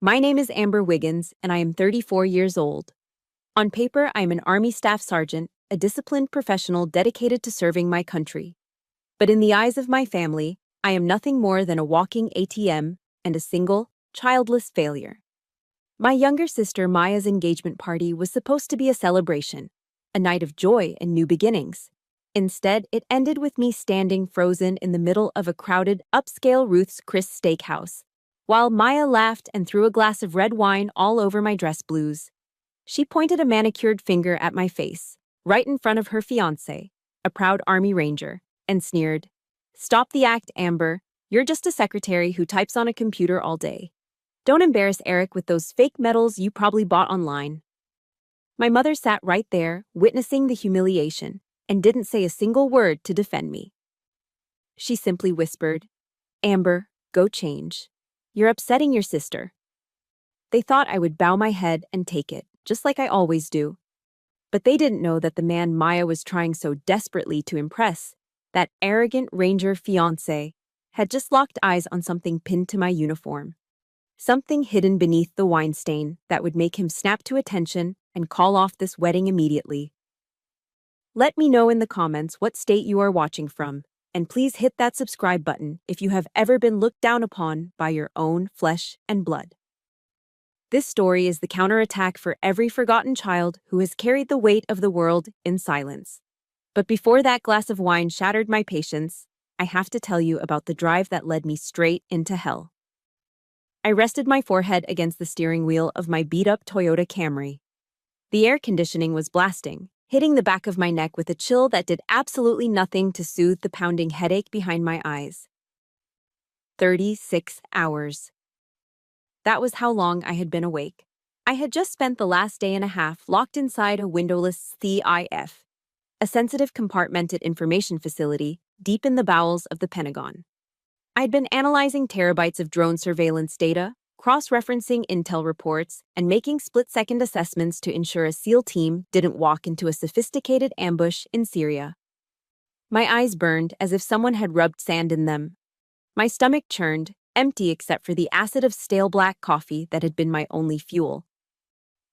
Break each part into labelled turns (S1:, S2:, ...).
S1: My name is Amber Wiggins, and I am 34 years old. On paper, I am an Army Staff Sergeant, a disciplined professional dedicated to serving my country. But in the eyes of my family, I am nothing more than a walking ATM and a single, childless failure. My younger sister Maya's engagement party was supposed to be a celebration, a night of joy and new beginnings. Instead, it ended with me standing frozen in the middle of a crowded, upscale Ruth's Chris steakhouse, while Maya laughed and threw a glass of red wine all over my dress blues. She pointed a manicured finger at my face, right in front of her fiancé, a proud Army Ranger, and sneered, "Stop the act, Amber. You're just a secretary who types on a computer all day. Don't embarrass Eric with those fake medals you probably bought online." My mother sat right there, witnessing the humiliation, and didn't say a single word to defend me. She simply whispered, "Amber, go change. You're upsetting your sister." They thought I would bow my head and take it, just like I always do. But they didn't know that the man Maya was trying so desperately to impress, that arrogant Ranger fiancé, had just locked eyes on something pinned to my uniform. Something hidden beneath the wine stain that would make him snap to attention and call off this wedding immediately. Let me know in the comments what state you are watching from, and please hit that subscribe button if you have ever been looked down upon by your own flesh and blood. This story is the counterattack for every forgotten child who has carried the weight of the world in silence. But before that glass of wine shattered my patience, I have to tell you about the drive that led me straight into hell. I rested my forehead against the steering wheel of my beat-up Toyota Camry. The air conditioning was blasting, hitting the back of my neck with a chill that did absolutely nothing to soothe the pounding headache behind my eyes. 36 hours. That was how long I had been awake. I had just spent the last day and a half locked inside a windowless CIF, a sensitive compartmented information facility deep in the bowels of the Pentagon. I'd been analyzing terabytes of drone surveillance data, cross-referencing intel reports, and making split-second assessments to ensure a SEAL team didn't walk into a sophisticated ambush in Syria. My eyes burned as if someone had rubbed sand in them. My stomach churned, empty except for the acid of stale black coffee that had been my only fuel.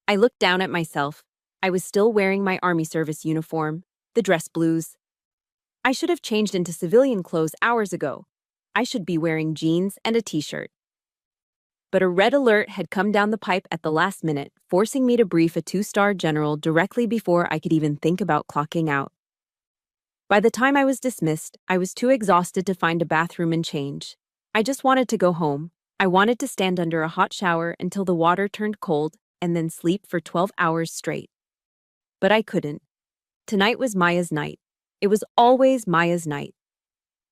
S1: I looked down at myself. I was still wearing my Army service uniform, the dress blues. I should have changed into civilian clothes hours ago. I should be wearing jeans and a t-shirt. But a red alert had come down the pipe at the last minute, forcing me to brief a 2-star general directly before I could even think about clocking out. By the time I was dismissed, I was too exhausted to find a bathroom and change. I just wanted to go home. I wanted to stand under a hot shower until the water turned cold and then sleep for 12 hours straight. But I couldn't. Tonight was Maya's night. It was always Maya's night.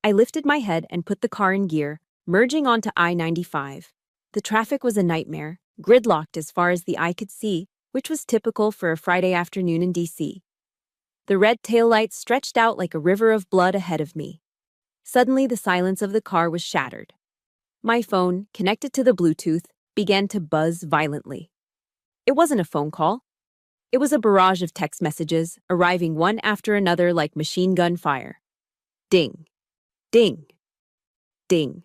S1: I lifted my head and put the car in gear, merging onto I-95. The traffic was a nightmare, gridlocked as far as the eye could see, which was typical for a Friday afternoon in D.C. The red taillights stretched out like a river of blood ahead of me. Suddenly, the silence of the car was shattered. My phone, connected to the Bluetooth, began to buzz violently. It wasn't a phone call. It was a barrage of text messages, arriving one after another like machine gun fire. Ding. Ding. Ding.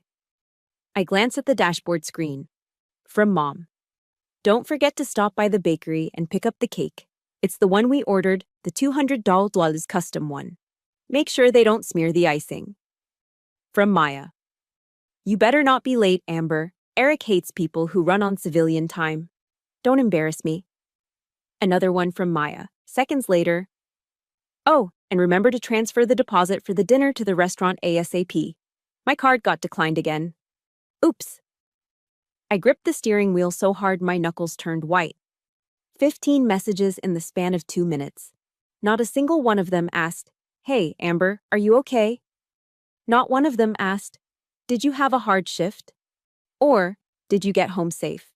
S1: I glanced at the dashboard screen. From Mom. "Don't forget to stop by the bakery and pick up the cake. It's the one we ordered, the $200 custom one. Make sure they don't smear the icing." From Maya. "You better not be late, Amber. Eric hates people who run on civilian time. Don't embarrass me." Another one from Maya, seconds later. "Oh, and remember to transfer the deposit for the dinner to the restaurant ASAP. My card got declined again. Oops." I gripped the steering wheel so hard my knuckles turned white. 15 messages in the span of 2 minutes. Not a single one of them asked, "Hey, Amber, are you okay?" Not one of them asked, "Did you have a hard shift?" Or, "Did you get home safe?"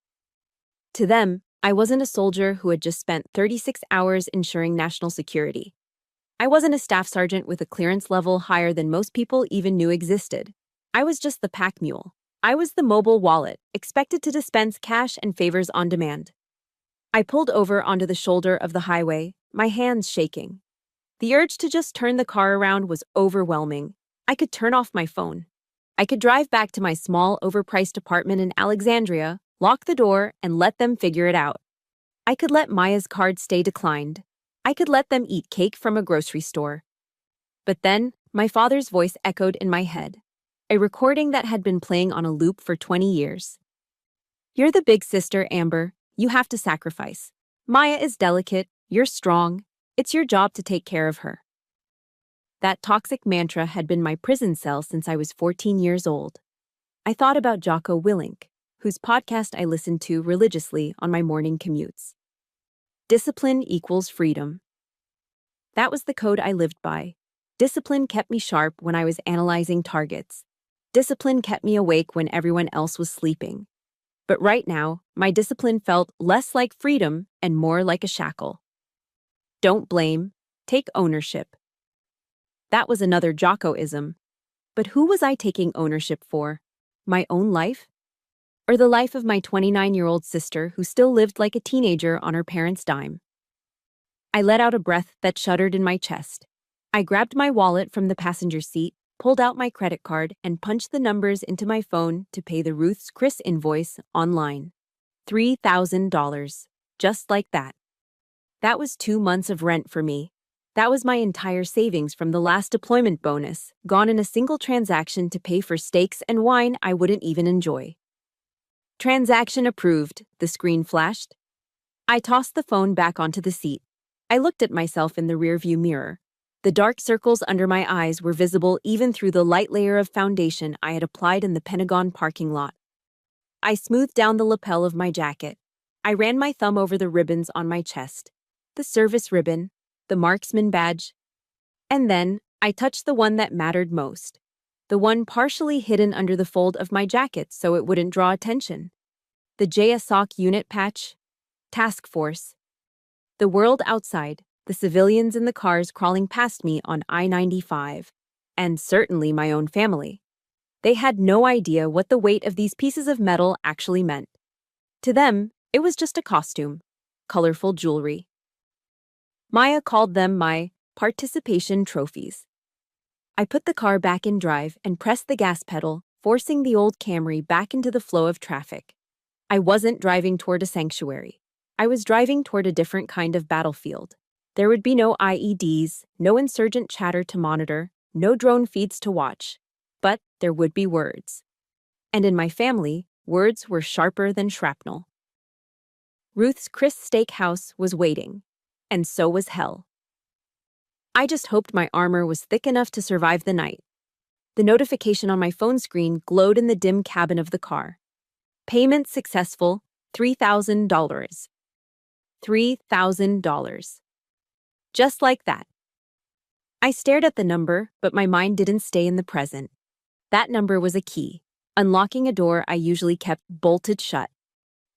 S1: To them, I wasn't a soldier who had just spent 36 hours ensuring national security. I wasn't a staff sergeant with a clearance level higher than most people even knew existed. I was just the pack mule. I was the mobile wallet, expected to dispense cash and favors on demand. I pulled over onto the shoulder of the highway, my hands shaking. The urge to just turn the car around was overwhelming. I could turn off my phone. I could drive back to my small, overpriced apartment in Alexandria, lock the door, and let them figure it out. I could let Maya's card stay declined. I could let them eat cake from a grocery store. But then, my father's voice echoed in my head, a recording that had been playing on a loop for 20 years. You're the big sister, Amber. You have to sacrifice. Maya is delicate. You're strong. It's your job to take care of her. That toxic mantra had been my prison cell since I was 14 years old. I thought about Jocko Willink, whose podcast I listened to religiously on my morning commutes. Discipline equals freedom. That was the code I lived by. Discipline kept me sharp when I was analyzing targets. Discipline kept me awake when everyone else was sleeping. But right now, my discipline felt less like freedom and more like a shackle. Don't blame, take ownership. That was another Jocko-ism. But who was I taking ownership for? My own life? Or the life of my 29-year-old sister who still lived like a teenager on her parents' dime? I let out a breath that shuddered in my chest. I grabbed my wallet from the passenger seat, pulled out my credit card, and punched the numbers into my phone to pay the Ruth's Chris invoice online. $3,000. Just like that. That was 2 months of rent for me. That was my entire savings from the last deployment bonus, gone in a single transaction to pay for steaks and wine I wouldn't even enjoy. Transaction approved, the screen flashed. I tossed the phone back onto the seat. I looked at myself in the rearview mirror. The dark circles under my eyes were visible even through the light layer of foundation I had applied in the Pentagon parking lot. I smoothed down the lapel of my jacket. I ran my thumb over the ribbons on my chest. The service ribbon, the marksman badge. And then, I touched the one that mattered most. The one partially hidden under the fold of my jacket so it wouldn't draw attention. The JSOC unit patch. Task Force. The world outside, the civilians in the cars crawling past me on I-95, and certainly my own family. They had no idea what the weight of these pieces of metal actually meant. To them, it was just a costume, colorful jewelry. Maya called them my participation trophies. I put the car back in drive and pressed the gas pedal, forcing the old Camry back into the flow of traffic. I wasn't driving toward a sanctuary. I was driving toward a different kind of battlefield. There would be no IEDs, no insurgent chatter to monitor, no drone feeds to watch. But there would be words. And in my family, words were sharper than shrapnel. Ruth's Chris Steakhouse was waiting, and so was hell. I just hoped my armor was thick enough to survive the night. The notification on my phone screen glowed in the dim cabin of the car. Payment successful, $3,000. $3,000. Just like that. I stared at the number, but my mind didn't stay in the present. That number was a key, unlocking a door I usually kept bolted shut.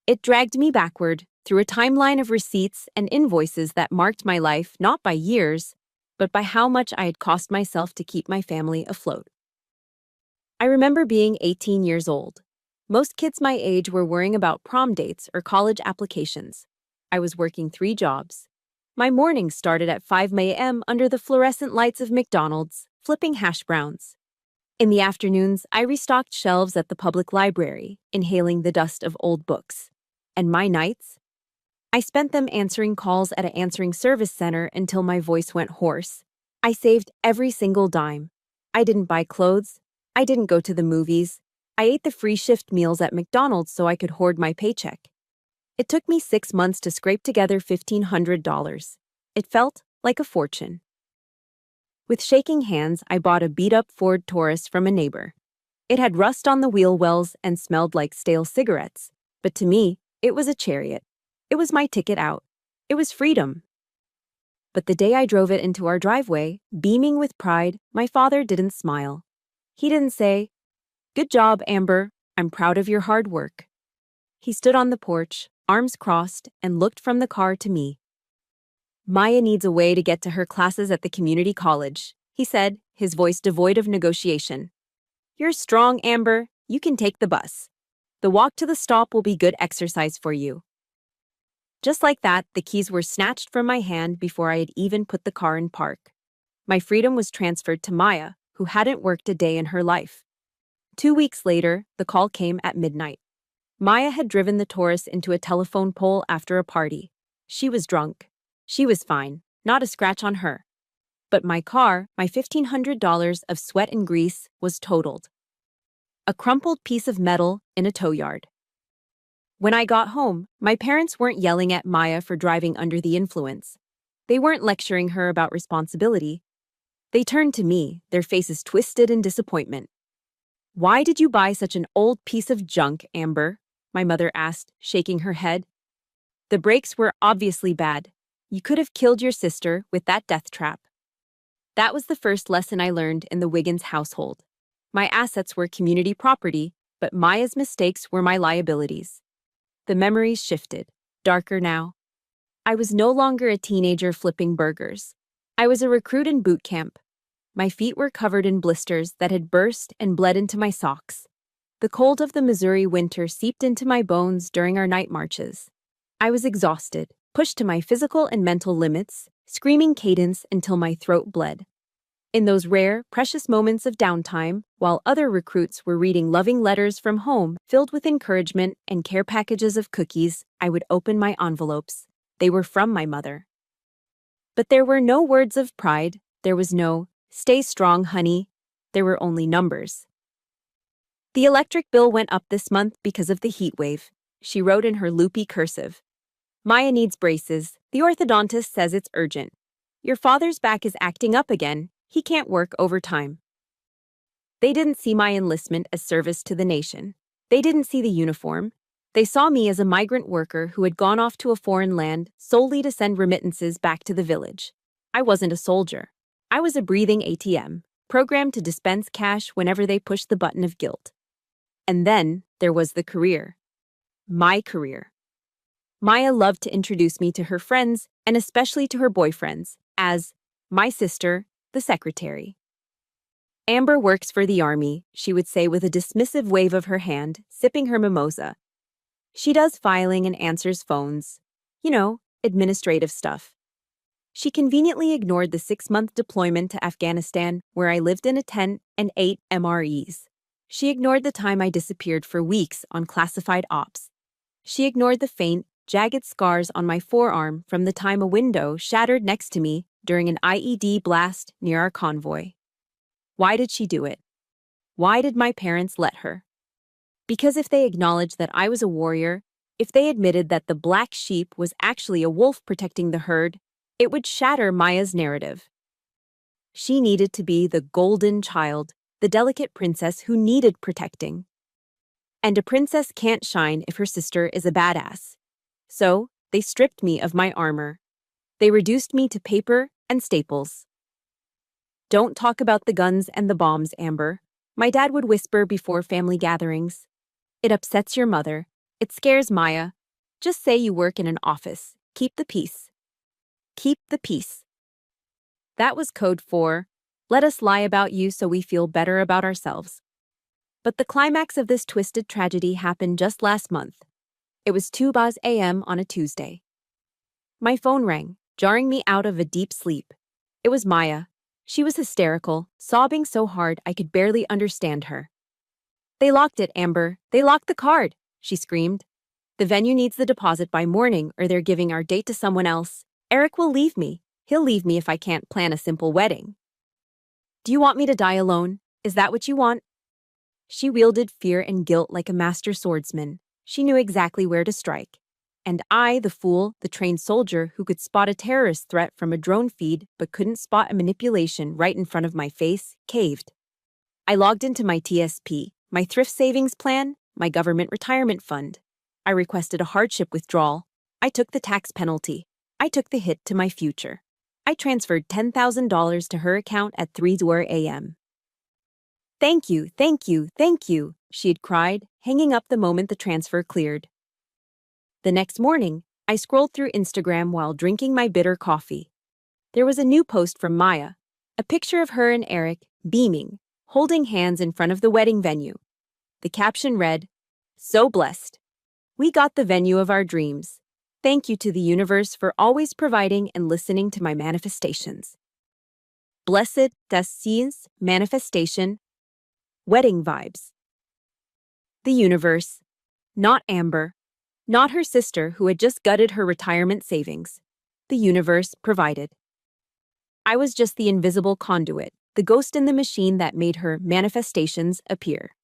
S1: It dragged me backward, through a timeline of receipts and invoices that marked my life not by years, but by how much I had cost myself to keep my family afloat. I remember being 18 years old. Most kids my age were worrying about prom dates or college applications. I was working 3 jobs. My mornings started at 5 a.m. under the fluorescent lights of McDonald's, flipping hash browns. In the afternoons, I restocked shelves at the public library, inhaling the dust of old books. And my nights? I spent them answering calls at an answering service center until my voice went hoarse. I saved every single dime. I didn't buy clothes. I didn't go to the movies. I ate the free shift meals at McDonald's so I could hoard my paycheck. It took me 6 months to scrape together $1,500. It felt like a fortune. With shaking hands, I bought a beat-up Ford Taurus from a neighbor. It had rust on the wheel wells and smelled like stale cigarettes, but to me, it was a chariot. It was my ticket out. It was freedom. But the day I drove it into our driveway, beaming with pride, my father didn't smile. He didn't say, "Good job, Amber. I'm proud of your hard work." He stood on the porch, arms crossed, and looked from the car to me. "Maya needs a way to get to her classes at the community college," he said, his voice devoid of negotiation. "You're strong, Amber. You can take the bus. The walk to the stop will be good exercise for you." Just like that, the keys were snatched from my hand before I had even put the car in park. My freedom was transferred to Maya, who hadn't worked a day in her life. 2 weeks later, the call came at midnight. Maya had driven the Taurus into a telephone pole after a party. She was drunk. She was fine, not a scratch on her. But my car, my $1,500 of sweat and grease, was totaled. A crumpled piece of metal in a tow yard. When I got home, my parents weren't yelling at Maya for driving under the influence. They weren't lecturing her about responsibility. They turned to me, their faces twisted in disappointment. "Why did you buy such an old piece of junk, Amber?" my mother asked, shaking her head. "The brakes were obviously bad. You could have killed your sister with that death trap." That was the first lesson I learned in the Wiggins household. My assets were community property, but Maya's mistakes were my liabilities. The memories shifted, darker now. I was no longer a teenager flipping burgers. I was a recruit in boot camp. My feet were covered in blisters that had burst and bled into my socks. The cold of the Missouri winter seeped into my bones during our night marches. I was exhausted, pushed to my physical and mental limits, screaming cadence until my throat bled. In those rare, precious moments of downtime, while other recruits were reading loving letters from home filled with encouragement and care packages of cookies, I would open my envelopes. They were from my mother. But there were no words of pride. There was no, "Stay strong, honey." There were only numbers. "The electric bill went up this month because of the heat wave," she wrote in her loopy cursive. "Maya needs braces. The orthodontist says it's urgent. Your father's back is acting up again. He can't work overtime." They didn't see my enlistment as service to the nation. They didn't see the uniform. They saw me as a migrant worker who had gone off to a foreign land solely to send remittances back to the village. I wasn't a soldier. I was a breathing ATM, programmed to dispense cash whenever they pushed the button of guilt. And then there was the career. My career. Maya loved to introduce me to her friends, and especially to her boyfriends, as my sister, the secretary. "Amber works for the army," she would say with a dismissive wave of her hand, sipping her mimosa. "She does filing and answers phones. You know, administrative stuff." She conveniently ignored the 6-month deployment to Afghanistan, where I lived in a tent and ate MREs. She ignored the time I disappeared for weeks on classified ops. She ignored the faint, jagged scars on my forearm from the time a window shattered next to me during an IED blast near our convoy. Why did she do it? Why did my parents let her? Because if they acknowledged that I was a warrior, if they admitted that the black sheep was actually a wolf protecting the herd, it would shatter Maya's narrative. She needed to be the golden child, the delicate princess who needed protecting. And a princess can't shine if her sister is a badass. So, they stripped me of my armor. They reduced me to paper and staples. "Don't talk about the guns and the bombs, Amber," my dad would whisper before family gatherings. "It upsets your mother. It scares Maya. Just say you work in an office. Keep the peace." Keep the peace. That was code for, "Let us lie about you so we feel better about ourselves." But the climax of this twisted tragedy happened just last month. It was 2 a.m. on a Tuesday. My phone rang, jarring me out of a deep sleep. It was Maya. She was hysterical, sobbing so hard I could barely understand her. "They locked it, Amber. They locked the card," she screamed. "The venue needs the deposit by morning or they're giving our date to someone else. Eric will leave me. He'll leave me if I can't plan a simple wedding." "Do you want me to die alone? Is that what you want?" She wielded fear and guilt like a master swordsman. She knew exactly where to strike. And I, the fool, the trained soldier who could spot a terrorist threat from a drone feed but couldn't spot a manipulation right in front of my face, caved. I logged into my TSP, my thrift savings plan, my government retirement fund. I requested a hardship withdrawal. I took the tax penalty. I took the hit to my future. I transferred $10,000 to her account at 3 a.m. "Thank you, thank you, thank you," she had cried, hanging up the moment the transfer cleared. The next morning, I scrolled through Instagram while drinking my bitter coffee. There was a new post from Maya, a picture of her and Eric, beaming, holding hands in front of the wedding venue. The caption read, "So blessed. We got the venue of our dreams. Thank you to the universe for always providing and listening to my manifestations." Blessed Destines Manifestation. Wedding vibes. The universe. Not Amber. Not her sister who had just gutted her retirement savings. The universe provided. I was just the invisible conduit, the ghost in the machine that made her manifestations appear.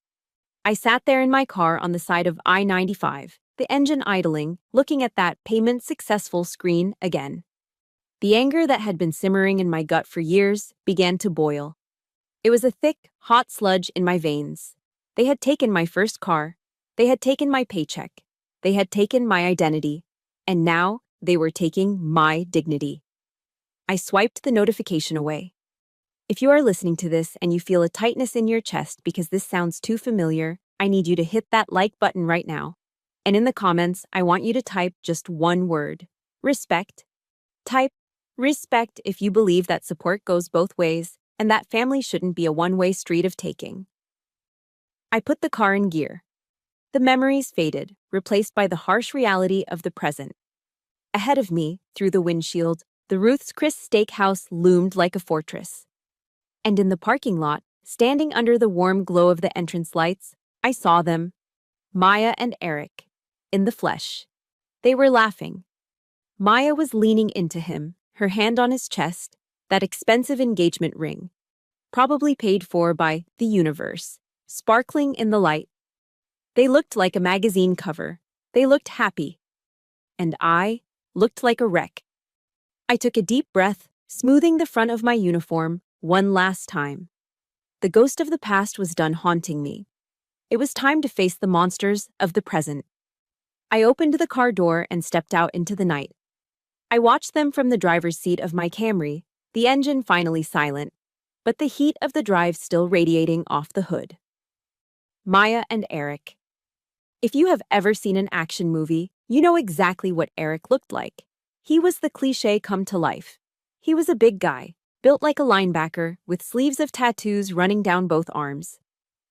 S1: I sat there in my car on the side of I-95, the engine idling, looking at that payment successful screen again. The anger that had been simmering in my gut for years began to boil. It was a thick, hot sludge in my veins. They had taken my first car. They had taken my paycheck. They had taken my identity. And now they were taking my dignity. I swiped the notification away. If you are listening to this and you feel a tightness in your chest because this sounds too familiar, I need you to hit that like button right now. And in the comments, I want you to type just one word: respect. Type respect if you believe that support goes both ways and that family shouldn't be a one-way street of taking. I put the car in gear. The memories faded, replaced by the harsh reality of the present. Ahead of me, through the windshield, the Ruth's Chris Steakhouse loomed like a fortress. And in the parking lot, standing under the warm glow of the entrance lights, I saw them, Maya and Eric, in the flesh. They were laughing. Maya was leaning into him, her hand on his chest, that expensive engagement ring, probably paid for by the universe, sparkling in the light. They looked like a magazine cover. They looked happy. And I looked like a wreck. I took a deep breath, smoothing the front of my uniform one last time. The ghost of the past was done haunting me. It was time to face the monsters of the present. I opened the car door and stepped out into the night. I watched them from the driver's seat of my Camry, the engine finally silent, but the heat of the drive still radiating off the hood. Maya and Eric. If you have ever seen an action movie, you know exactly what Eric looked like. He was the cliché come to life. He was a big guy, built like a linebacker, with sleeves of tattoos running down both arms.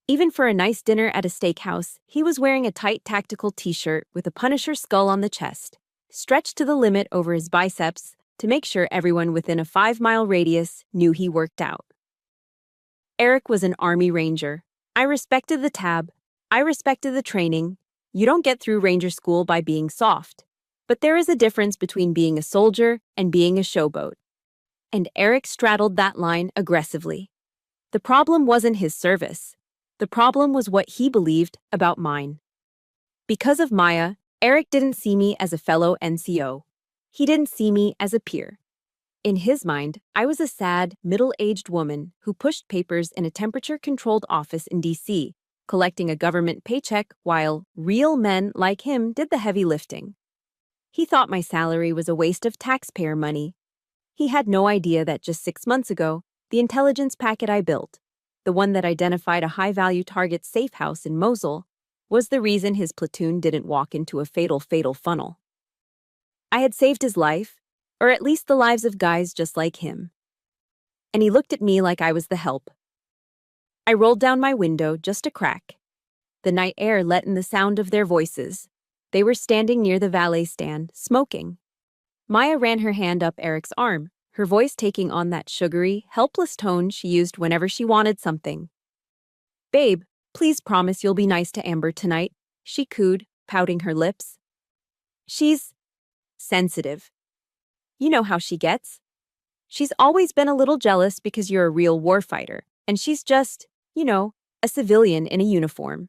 S1: Even for a nice dinner at a steakhouse, he was wearing a tight tactical t-shirt with a Punisher skull on the chest, stretched to the limit over his biceps to make sure everyone within a 5-mile radius knew he worked out. Eric was an Army Ranger. I respected the tab. I respected the training. You don't get through Ranger school by being soft. But there is a difference between being a soldier and being a showboat. And Eric straddled that line aggressively. The problem wasn't his service. The problem was what he believed about mine. Because of Maya, Eric didn't see me as a fellow NCO. He didn't see me as a peer. In his mind, I was a sad, middle-aged woman who pushed papers in a temperature-controlled office in D.C., collecting a government paycheck while real men like him did the heavy lifting. He thought my salary was a waste of taxpayer money. He had no idea that just 6 months ago, the intelligence packet I built, the one that identified a high-value target safe house in Mosul, was the reason his platoon didn't walk into a fatal funnel. I had saved his life, or at least the lives of guys just like him. And he looked at me like I was the help. I rolled down my window just a crack. The night air let in the sound of their voices. They were standing near the valet stand, smoking. Maya ran her hand up Eric's arm, her voice taking on that sugary, helpless tone she used whenever she wanted something. "Babe, please promise you'll be nice to Amber tonight," she cooed, pouting her lips. "She's sensitive. You know how she gets. She's always been a little jealous because you're a real warfighter, and she's just, a civilian in a uniform."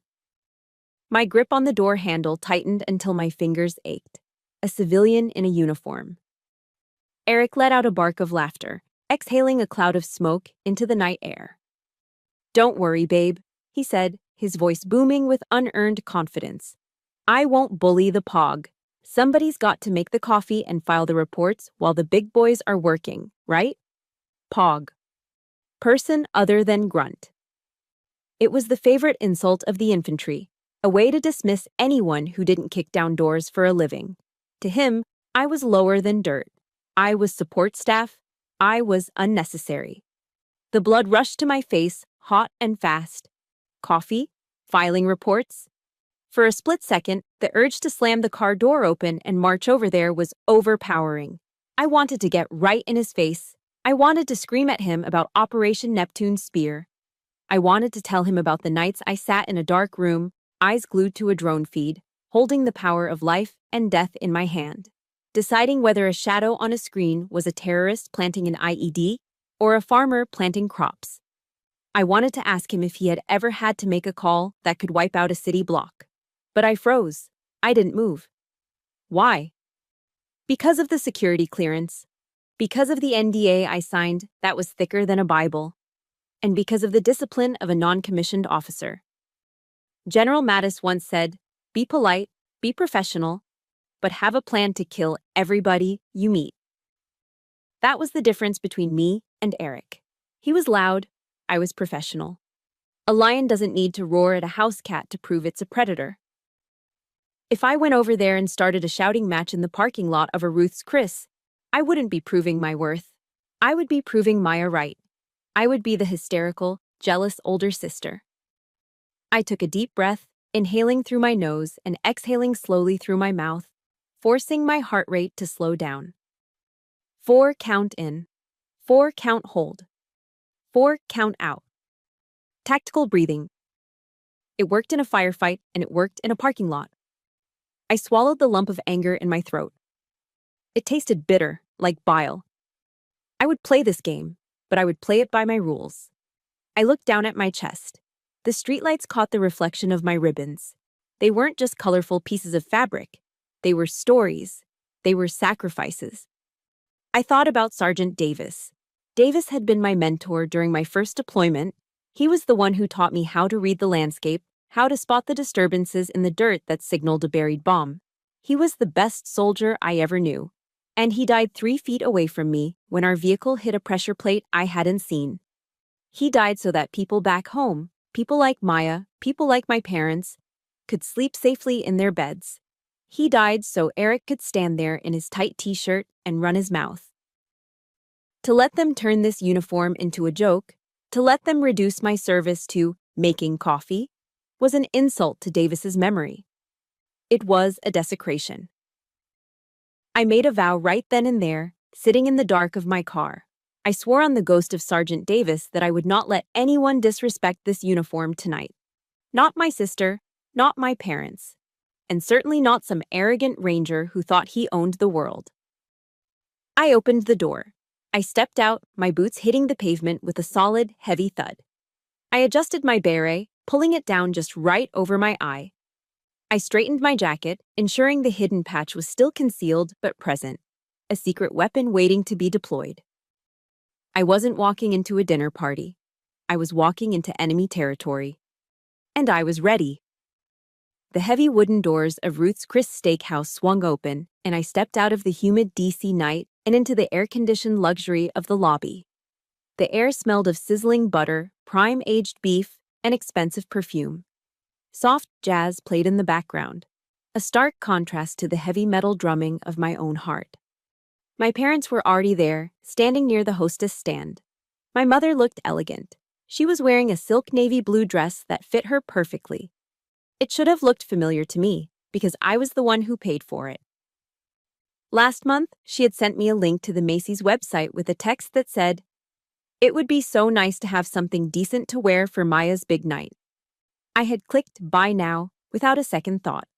S1: My grip on the door handle tightened until my fingers ached. A civilian in a uniform. Eric let out a bark of laughter, exhaling a cloud of smoke into the night air. "Don't worry, babe," he said, his voice booming with unearned confidence. "I won't bully the pog. Somebody's got to make the coffee and file the reports while the big boys are working, right? Pog. Person other than grunt." It was the favorite insult of the infantry, a way to dismiss anyone who didn't kick down doors for a living. To him, I was lower than dirt. I was support staff. I was unnecessary. The blood rushed to my face, hot and fast. Coffee? Filing reports? For a split second, the urge to slam the car door open and march over there was overpowering. I wanted to get right in his face. I wanted to scream at him about Operation Neptune's spear. I wanted to tell him about the nights I sat in a dark room, eyes glued to a drone feed, holding the power of life and death in my hand, deciding whether a shadow on a screen was a terrorist planting an IED or a farmer planting crops. I wanted to ask him if he had ever had to make a call that could wipe out a city block. But I froze. I didn't move. Why? Because of the security clearance. Because of the NDA I signed that was thicker than a Bible. And because of the discipline of a non-commissioned officer. General Mattis once said, "Be polite, be professional, but have a plan to kill everybody you meet." That was the difference between me and Eric. He was loud, I was professional. A lion doesn't need to roar at a house cat to prove it's a predator. If I went over there and started a shouting match in the parking lot of a Ruth's Chris, I wouldn't be proving my worth. I would be proving Maya right. I would be the hysterical, jealous older sister. I took a deep breath, inhaling through my nose and exhaling slowly through my mouth, forcing my heart rate to slow down. 4 count in. 4 count hold. 4 count out. Tactical breathing. It worked in a firefight and it worked in a parking lot. I swallowed the lump of anger in my throat. It tasted bitter, like bile. I would play this game, but I would play it by my rules. I looked down at my chest. The streetlights caught the reflection of my ribbons. They weren't just colorful pieces of fabric. They were stories. They were sacrifices. I thought about Sergeant Davis. Davis had been my mentor during my first deployment. He was the one who taught me how to read the landscape, how to spot the disturbances in the dirt that signaled a buried bomb. He was the best soldier I ever knew. And he died 3 feet away from me when our vehicle hit a pressure plate I hadn't seen. He died so that people back home, people like Maya, people like my parents, could sleep safely in their beds. He died so Eric could stand there in his tight t-shirt and run his mouth. To let them turn this uniform into a joke, to let them reduce my service to making coffee, was an insult to Davis's memory. It was a desecration. I made a vow right then and there, sitting in the dark of my car. I swore on the ghost of Sergeant Davis that I would not let anyone disrespect this uniform tonight. Not my sister, not my parents, and certainly not some arrogant ranger who thought he owned the world. I opened the door. I stepped out, my boots hitting the pavement with a solid, heavy thud. I adjusted my beret, pulling it down just right over my eye. I straightened my jacket, ensuring the hidden patch was still concealed but present, a secret weapon waiting to be deployed. I wasn't walking into a dinner party. I was walking into enemy territory. And I was ready. The heavy wooden doors of Ruth's Chris Steakhouse swung open, and I stepped out of the humid DC night and into the air-conditioned luxury of the lobby. The air smelled of sizzling butter, prime-aged beef, and expensive perfume. Soft jazz played in the background, a stark contrast to the heavy metal drumming of my own heart. My parents were already there, standing near the hostess stand. My mother looked elegant. She was wearing a silk navy blue dress that fit her perfectly. It should have looked familiar to me, because I was the one who paid for it. Last month, she had sent me a link to the Macy's website with a text that said, "It would be so nice to have something decent to wear for Maya's big night." I had clicked buy now without a second thought.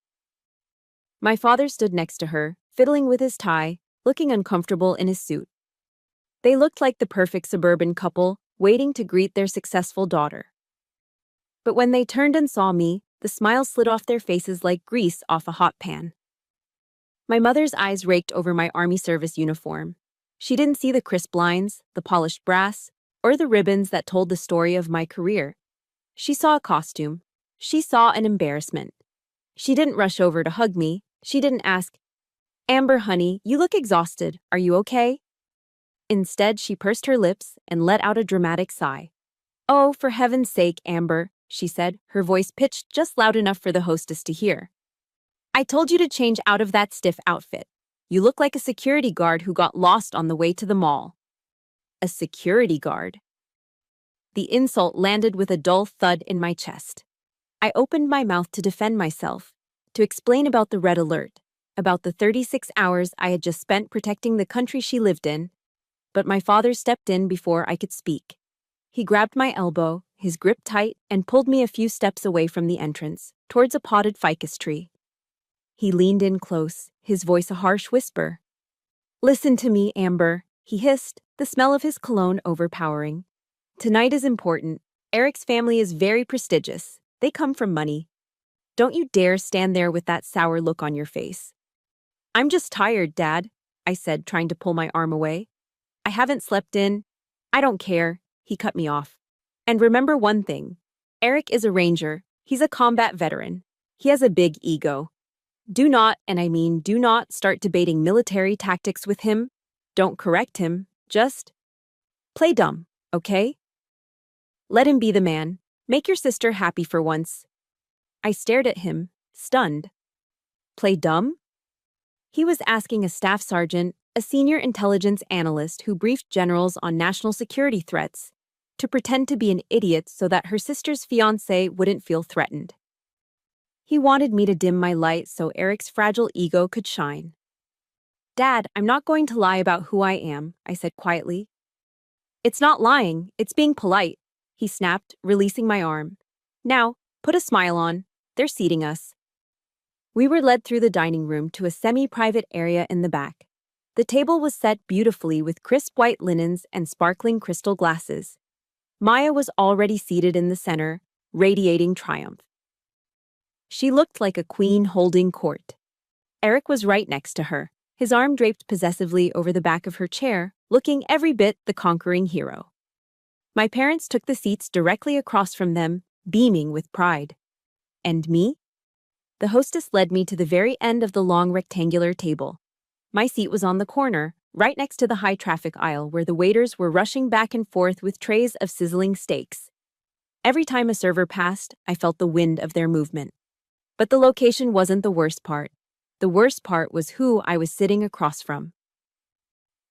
S1: My father stood next to her, fiddling with his tie, looking uncomfortable in his suit. They looked like the perfect suburban couple waiting to greet their successful daughter. But when they turned and saw me, the smiles slid off their faces like grease off a hot pan. My mother's eyes raked over my Army service uniform. She didn't see the crisp lines, the polished brass, or the ribbons that told the story of my career. She saw a costume. She saw an embarrassment. She didn't rush over to hug me. She didn't ask, "Amber, honey, you look exhausted. Are you okay?" Instead, she pursed her lips and let out a dramatic sigh. "Oh, for heaven's sake, Amber," she said, her voice pitched just loud enough for the hostess to hear. "I told you to change out of that stiff outfit. You look like a security guard who got lost on the way to the mall." A security guard. The insult landed with a dull thud in my chest. I opened my mouth to defend myself, to explain about the red alert, about the 36 hours I had just spent protecting the country she lived in, but my father stepped in before I could speak. He grabbed my elbow, his grip tight, and pulled me a few steps away from the entrance, towards a potted ficus tree. He leaned in close, his voice a harsh whisper. Listen to me, Amber, he hissed, the smell of his cologne overpowering. Tonight is important. Eric's family is very prestigious. They come from money. Don't you dare stand there with that sour look on your face. I'm just tired, Dad, I said, trying to pull my arm away. I haven't slept in. I don't care, he cut me off. And remember one thing. Eric is a ranger. He's a combat veteran. He has a big ego. Do not, and I mean do not, start debating military tactics with him. Don't correct him. Just play dumb, okay? Let him be the man. Make your sister happy for once. I stared at him, stunned. Play dumb? He was asking a staff sergeant, a senior intelligence analyst who briefed generals on national security threats, to pretend to be an idiot so that her sister's fiancé wouldn't feel threatened. He wanted me to dim my light so Eric's fragile ego could shine. Dad, I'm not going to lie about who I am, I said quietly. It's not lying, it's being polite, he snapped, releasing my arm. Now, put a smile on. They're seating us. We were led through the dining room to a semi-private area in the back. The table was set beautifully with crisp white linens and sparkling crystal glasses. Maya was already seated in the center, radiating triumph. She looked like a queen holding court. Eric was right next to her, his arm draped possessively over the back of her chair, looking every bit the conquering hero. My parents took the seats directly across from them, beaming with pride. And me? The hostess led me to the very end of the long rectangular table. My seat was on the corner, right next to the high-traffic aisle where the waiters were rushing back and forth with trays of sizzling steaks. Every time a server passed, I felt the wind of their movement. But the location wasn't the worst part. The worst part was who I was sitting across from.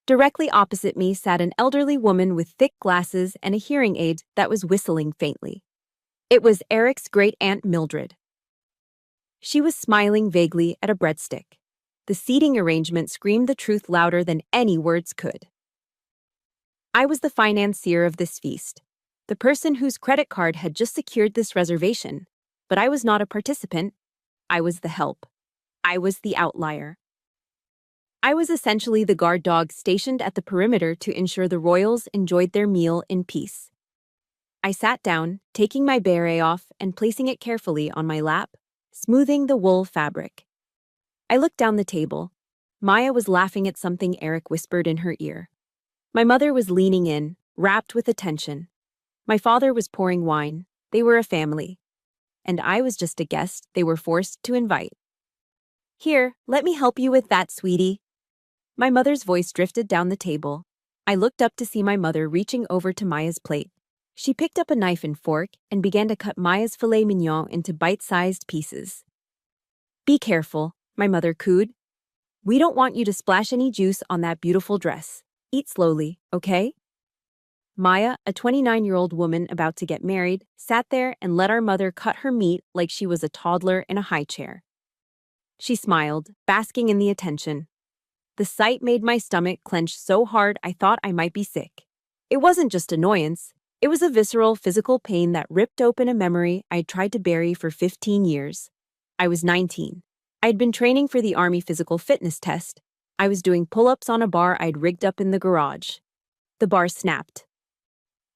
S1: Directly opposite me sat an elderly woman with thick glasses and a hearing aid that was whistling faintly. It was Eric's great-aunt Mildred. She was smiling vaguely at a breadstick. The seating arrangement screamed the truth louder than any words could. I was the financier of this feast, the person whose credit card had just secured this reservation. But I was not a participant. I was the help. I was the outlier. I was essentially the guard dog stationed at the perimeter to ensure the royals enjoyed their meal in peace. I sat down, taking my beret off and placing it carefully on my lap, smoothing the wool fabric. I looked down the table. Maya was laughing at something Eric whispered in her ear. My mother was leaning in, rapt with attention. My father was pouring wine. They were a family. And I was just a guest they were forced to invite. Here, let me help you with that, sweetie. My mother's voice drifted down the table. I looked up to see my mother reaching over to Maya's plate. She picked up a knife and fork and began to cut Maya's filet mignon into bite-sized pieces. Be careful, my mother cooed. We don't want you to splash any juice on that beautiful dress. Eat slowly, okay? Maya, a 29-year-old woman about to get married, sat there and let our mother cut her meat like she was a toddler in a high chair. She smiled, basking in the attention. The sight made my stomach clench so hard I thought I might be sick. It wasn't just annoyance. It was a visceral, physical pain that ripped open a memory I had tried to bury for 15 years. I was 19. I had been training for the Army physical fitness test. I was doing pull-ups on a bar I'd rigged up in the garage. The bar snapped.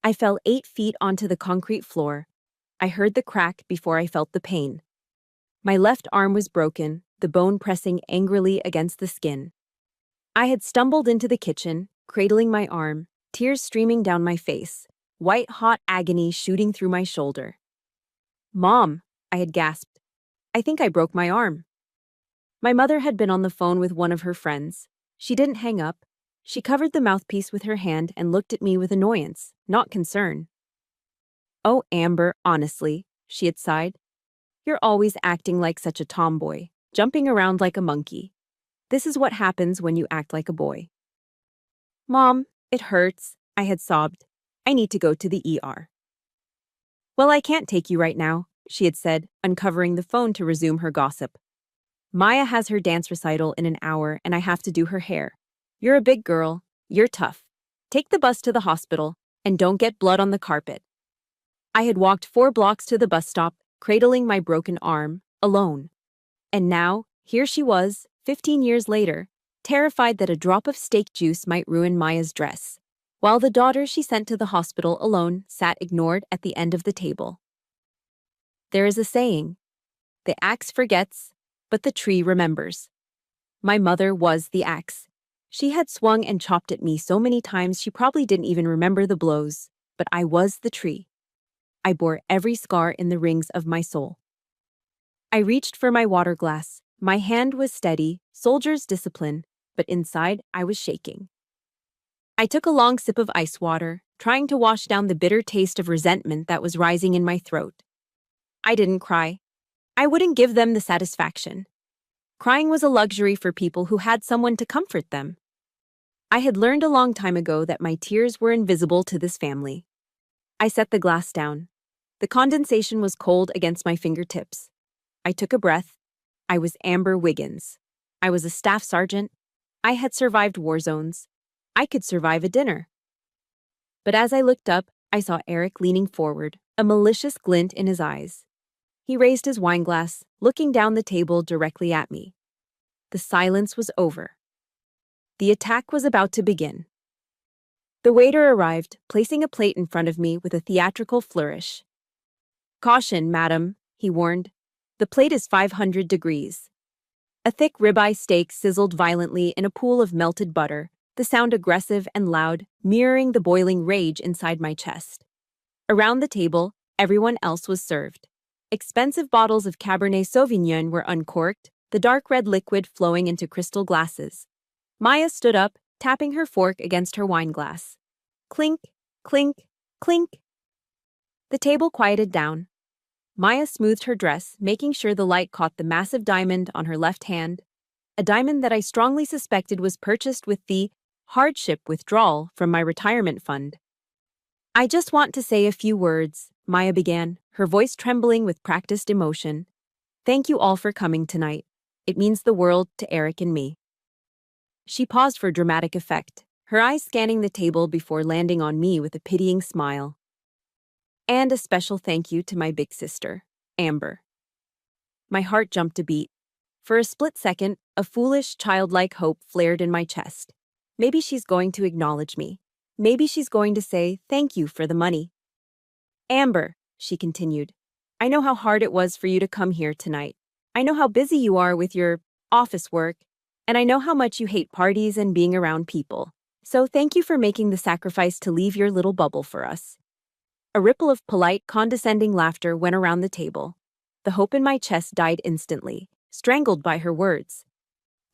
S1: I fell 8 feet onto the concrete floor. I heard the crack before I felt the pain. My left arm was broken, the bone pressing angrily against the skin. I had stumbled into the kitchen, cradling my arm, tears streaming down my face, white-hot agony shooting through my shoulder. Mom, I had gasped. I think I broke my arm. My mother had been on the phone with one of her friends. She didn't hang up. She covered the mouthpiece with her hand and looked at me with annoyance, not concern. Oh, Amber, honestly, she had sighed. You're always acting like such a tomboy, jumping around like a monkey. This is what happens when you act like a boy. Mom, it hurts, I had sobbed. I need to go to the ER. Well, I can't take you right now, she had said, uncovering the phone to resume her gossip. Maya has her dance recital in an hour and I have to do her hair. You're a big girl. You're tough. Take the bus to the hospital and don't get blood on the carpet. I had walked 4 blocks to the bus stop, cradling my broken arm, alone. And now, Here she was, 15 years later, terrified that a drop of steak juice might ruin Maya's dress, while the daughter she sent to the hospital alone sat ignored at the end of the table. There is a saying, the axe forgets, but the tree remembers. My mother was the axe. She had swung and chopped at me so many times she probably didn't even remember the blows, but I was the tree. I bore every scar in the rings of my soul. I reached for my water glass. My hand was steady, soldier's discipline, but inside I was shaking. I took a long sip of ice water, trying to wash down the bitter taste of resentment that was rising in my throat. I didn't cry. I wouldn't give them the satisfaction. Crying was a luxury for people who had someone to comfort them. I had learned a long time ago that my tears were invisible to this family. I set the glass down. The condensation was cold against my fingertips. I took a breath. I was Amber Wiggins. I was a staff sergeant. I had survived war zones. I could survive a dinner. But as I looked up, I saw Eric leaning forward, a malicious glint in his eyes. He raised his wine glass, looking down the table directly at me. The silence was over. The attack was about to begin. The waiter arrived, placing a plate in front of me with a theatrical flourish. "Caution, madam," he warned. "The plate is 500 degrees." A thick ribeye steak sizzled violently in a pool of melted butter, the sound aggressive and loud, mirroring the boiling rage inside my chest. Around the table, everyone else was served. Expensive bottles of Cabernet Sauvignon were uncorked, the dark red liquid flowing into crystal glasses. Maya stood up, tapping her fork against her wine glass. Clink, clink, clink. The table quieted down. Maya smoothed her dress, making sure the light caught the massive diamond on her left hand, a diamond that I strongly suspected was purchased with the hardship withdrawal from my retirement fund. "I just want to say a few words," Maya began, her voice trembling with practiced emotion. "Thank you all for coming tonight. It means the world to Eric and me." She paused for dramatic effect, her eyes scanning the table before landing on me with a pitying smile. "And a special thank you to my big sister, Amber." My heart jumped a beat. For a split second, a foolish, childlike hope flared in my chest. Maybe she's going to acknowledge me. Maybe she's going to say thank you for the money. "Amber," she continued, "I know how hard it was for you to come here tonight. I know how busy you are with your office work, and I know how much you hate parties and being around people. So thank you for making the sacrifice to leave your little bubble for us." A ripple of polite, condescending laughter went around the table. The hope in my chest died instantly, strangled by her words.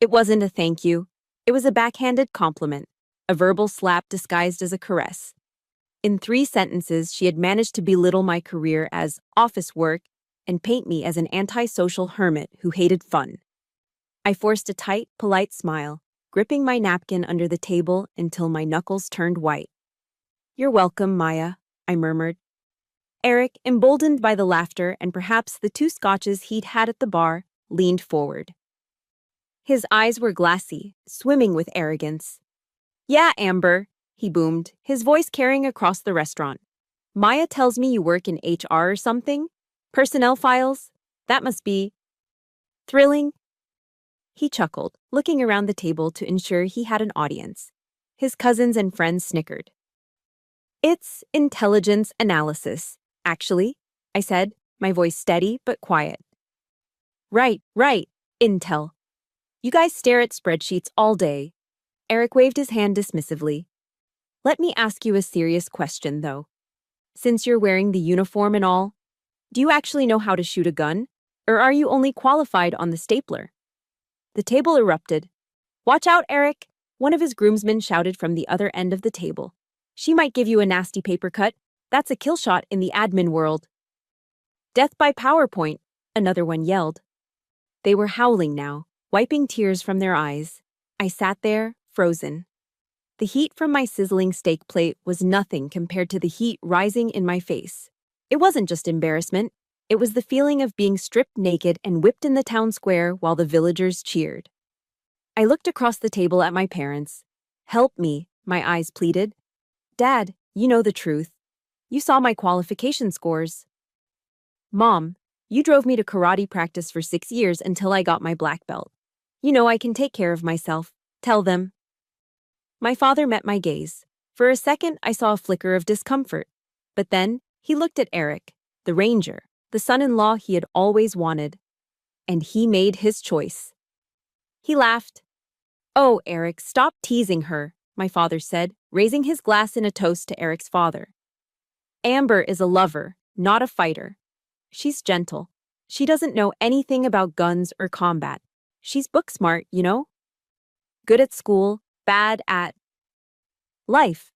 S1: It wasn't a thank you. It was a backhanded compliment, a verbal slap disguised as a caress. In 3 sentences, she had managed to belittle my career as office work and paint me as an antisocial hermit who hated fun. I forced a tight, polite smile, gripping my napkin under the table until my knuckles turned white. "You're welcome, Maya," I murmured. Eric, emboldened by the laughter and perhaps the 2 scotches he'd had at the bar, leaned forward. His eyes were glassy, swimming with arrogance. "Yeah, Amber," he boomed, his voice carrying across the restaurant. "Maya tells me you work in HR or something? Personnel files? That must be thrilling." He chuckled, looking around the table to ensure he had an audience. His cousins and friends snickered. "It's intelligence analysis, actually," I said, my voice steady but quiet. Right, Intel. You guys stare at spreadsheets all day." Eric waved his hand dismissively. "Let me ask you a serious question, though. Since you're wearing the uniform and all, do you actually know how to shoot a gun? Or are you only qualified on the stapler?" The table erupted. "Watch out, Eric!" one of his groomsmen shouted from the other end of the table. "She might give you a nasty paper cut. That's a kill shot in the admin world." "Death by PowerPoint," another one yelled. They were howling now, wiping tears from their eyes. I sat there, frozen. The heat from my sizzling steak plate was nothing compared to the heat rising in my face. It wasn't just embarrassment. It was the feeling of being stripped naked and whipped in the town square while the villagers cheered. I looked across the table at my parents. "Help me," my eyes pleaded. "Dad, you know the truth. You saw my qualification scores." "Mom, You drove me to karate practice for 6 years until I got my black belt. You know I can take care of myself. Tell them. My father met my gaze. For a second, I saw a flicker of discomfort. But then, he looked at Eric, the ranger, the son-in-law he had always wanted. And he made his choice. He laughed. "Oh, Eric, stop teasing her," my father said, raising his glass in a toast to Eric's father. "Amber is a lover, not a fighter. She's gentle. She doesn't know anything about guns or combat. She's book smart, you know? Good at school, bad at life."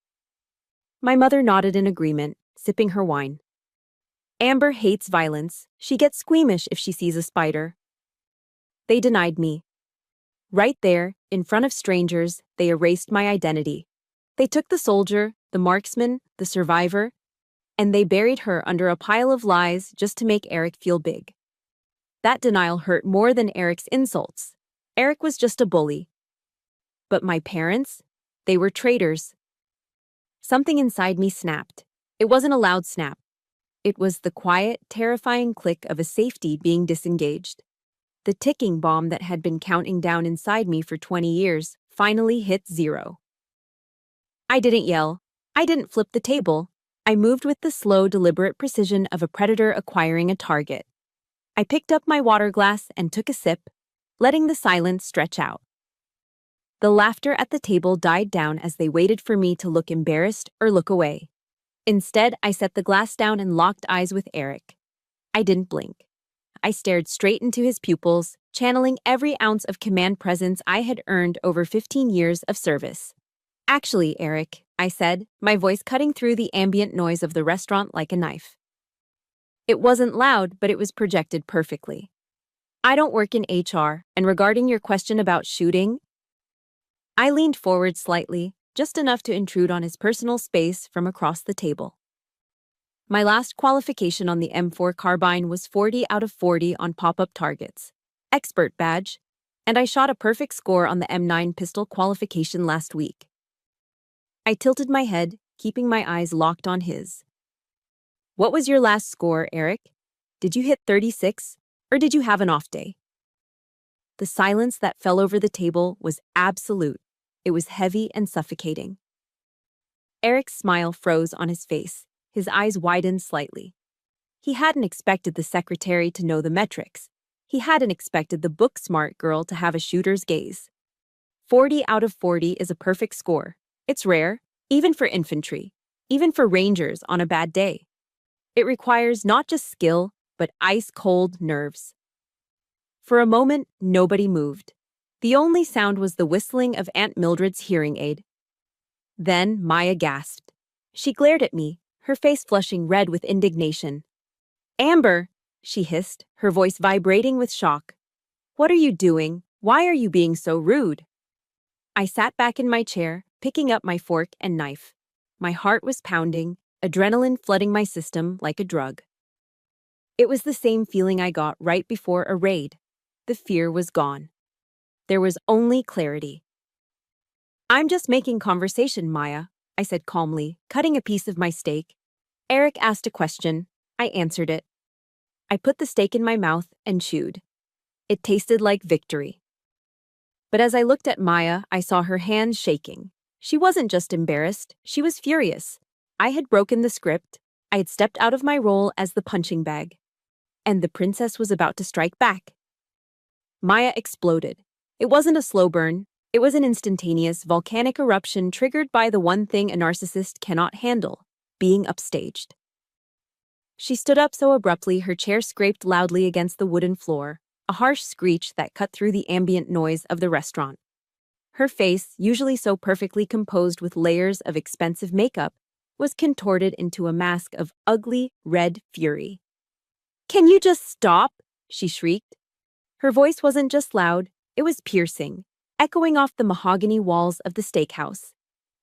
S1: My mother nodded in agreement, sipping her wine. "Amber hates violence. She gets squeamish if she sees a spider." They denied me. Right there, in front of strangers, they erased my identity. They took the soldier, the marksman, the survivor, and they buried her under a pile of lies just to make Eric feel big. That denial hurt more than Eric's insults. Eric was just a bully. But my parents? They were traitors. Something inside me snapped. It wasn't a loud snap. It was the quiet, terrifying click of a safety being disengaged. The ticking bomb that had been counting down inside me for 20 years finally hit zero. I didn't yell. I didn't flip the table. I moved with the slow, deliberate precision of a predator acquiring a target. I picked up my water glass and took a sip, letting the silence stretch out. The laughter at the table died down as they waited for me to look embarrassed or look away. Instead, I set the glass down and locked eyes with Eric. I didn't blink. I stared straight into his pupils, channeling every ounce of command presence I had earned over 15 years of service. "Actually, Eric," I said, my voice cutting through the ambient noise of the restaurant like a knife. It wasn't loud, but it was projected perfectly. "I don't work in HR, and regarding your question about shooting..." I leaned forward slightly, just enough to intrude on his personal space from across the table. My last qualification on the M4 carbine was 40 out of 40 on pop-up targets. Expert badge. And I shot a perfect score on the M9 pistol qualification last week. I tilted my head, keeping my eyes locked on his. "What was your last score, Eric? Did you hit 36, or did you have an off day?" The silence that fell over the table was absolute. It was heavy and suffocating. Eric's smile froze on his face. His eyes widened slightly. He hadn't expected the secretary to know the metrics. He hadn't expected the book-smart girl to have a shooter's gaze. 40 out of 40 is a perfect score. It's rare, even for infantry, even for rangers on a bad day. It requires not just skill, but ice-cold nerves. For a moment, nobody moved. The only sound was the whistling of Aunt Mildred's hearing aid. Then Maya gasped. She glared at me, her face flushing red with indignation. "Amber," she hissed, her voice vibrating with shock. "What are you doing? Why are you being so rude?" I sat back in my chair, picking up my fork and knife. My heart was pounding, adrenaline flooding my system like a drug. It was the same feeling I got right before a raid. The fear was gone. There was only clarity. "I'm just making conversation, Maya," I said calmly, cutting a piece of my steak. Eric asked a question. I answered it. I put the steak in my mouth and chewed. It tasted like victory. But as I looked at Maya, I saw her hands shaking. She wasn't just embarrassed, she was furious. I had broken the script. I had stepped out of my role as the punching bag. And the princess was about to strike back. Maya exploded. It wasn't a slow burn. It was an instantaneous, volcanic eruption triggered by the one thing a narcissist cannot handle: being upstaged. She stood up so abruptly her chair scraped loudly against the wooden floor, a harsh screech that cut through the ambient noise of the restaurant. Her face, usually so perfectly composed with layers of expensive makeup, was contorted into a mask of ugly, red fury. "Can you just stop?" she shrieked. Her voice wasn't just loud, it was piercing, echoing off the mahogany walls of the steakhouse.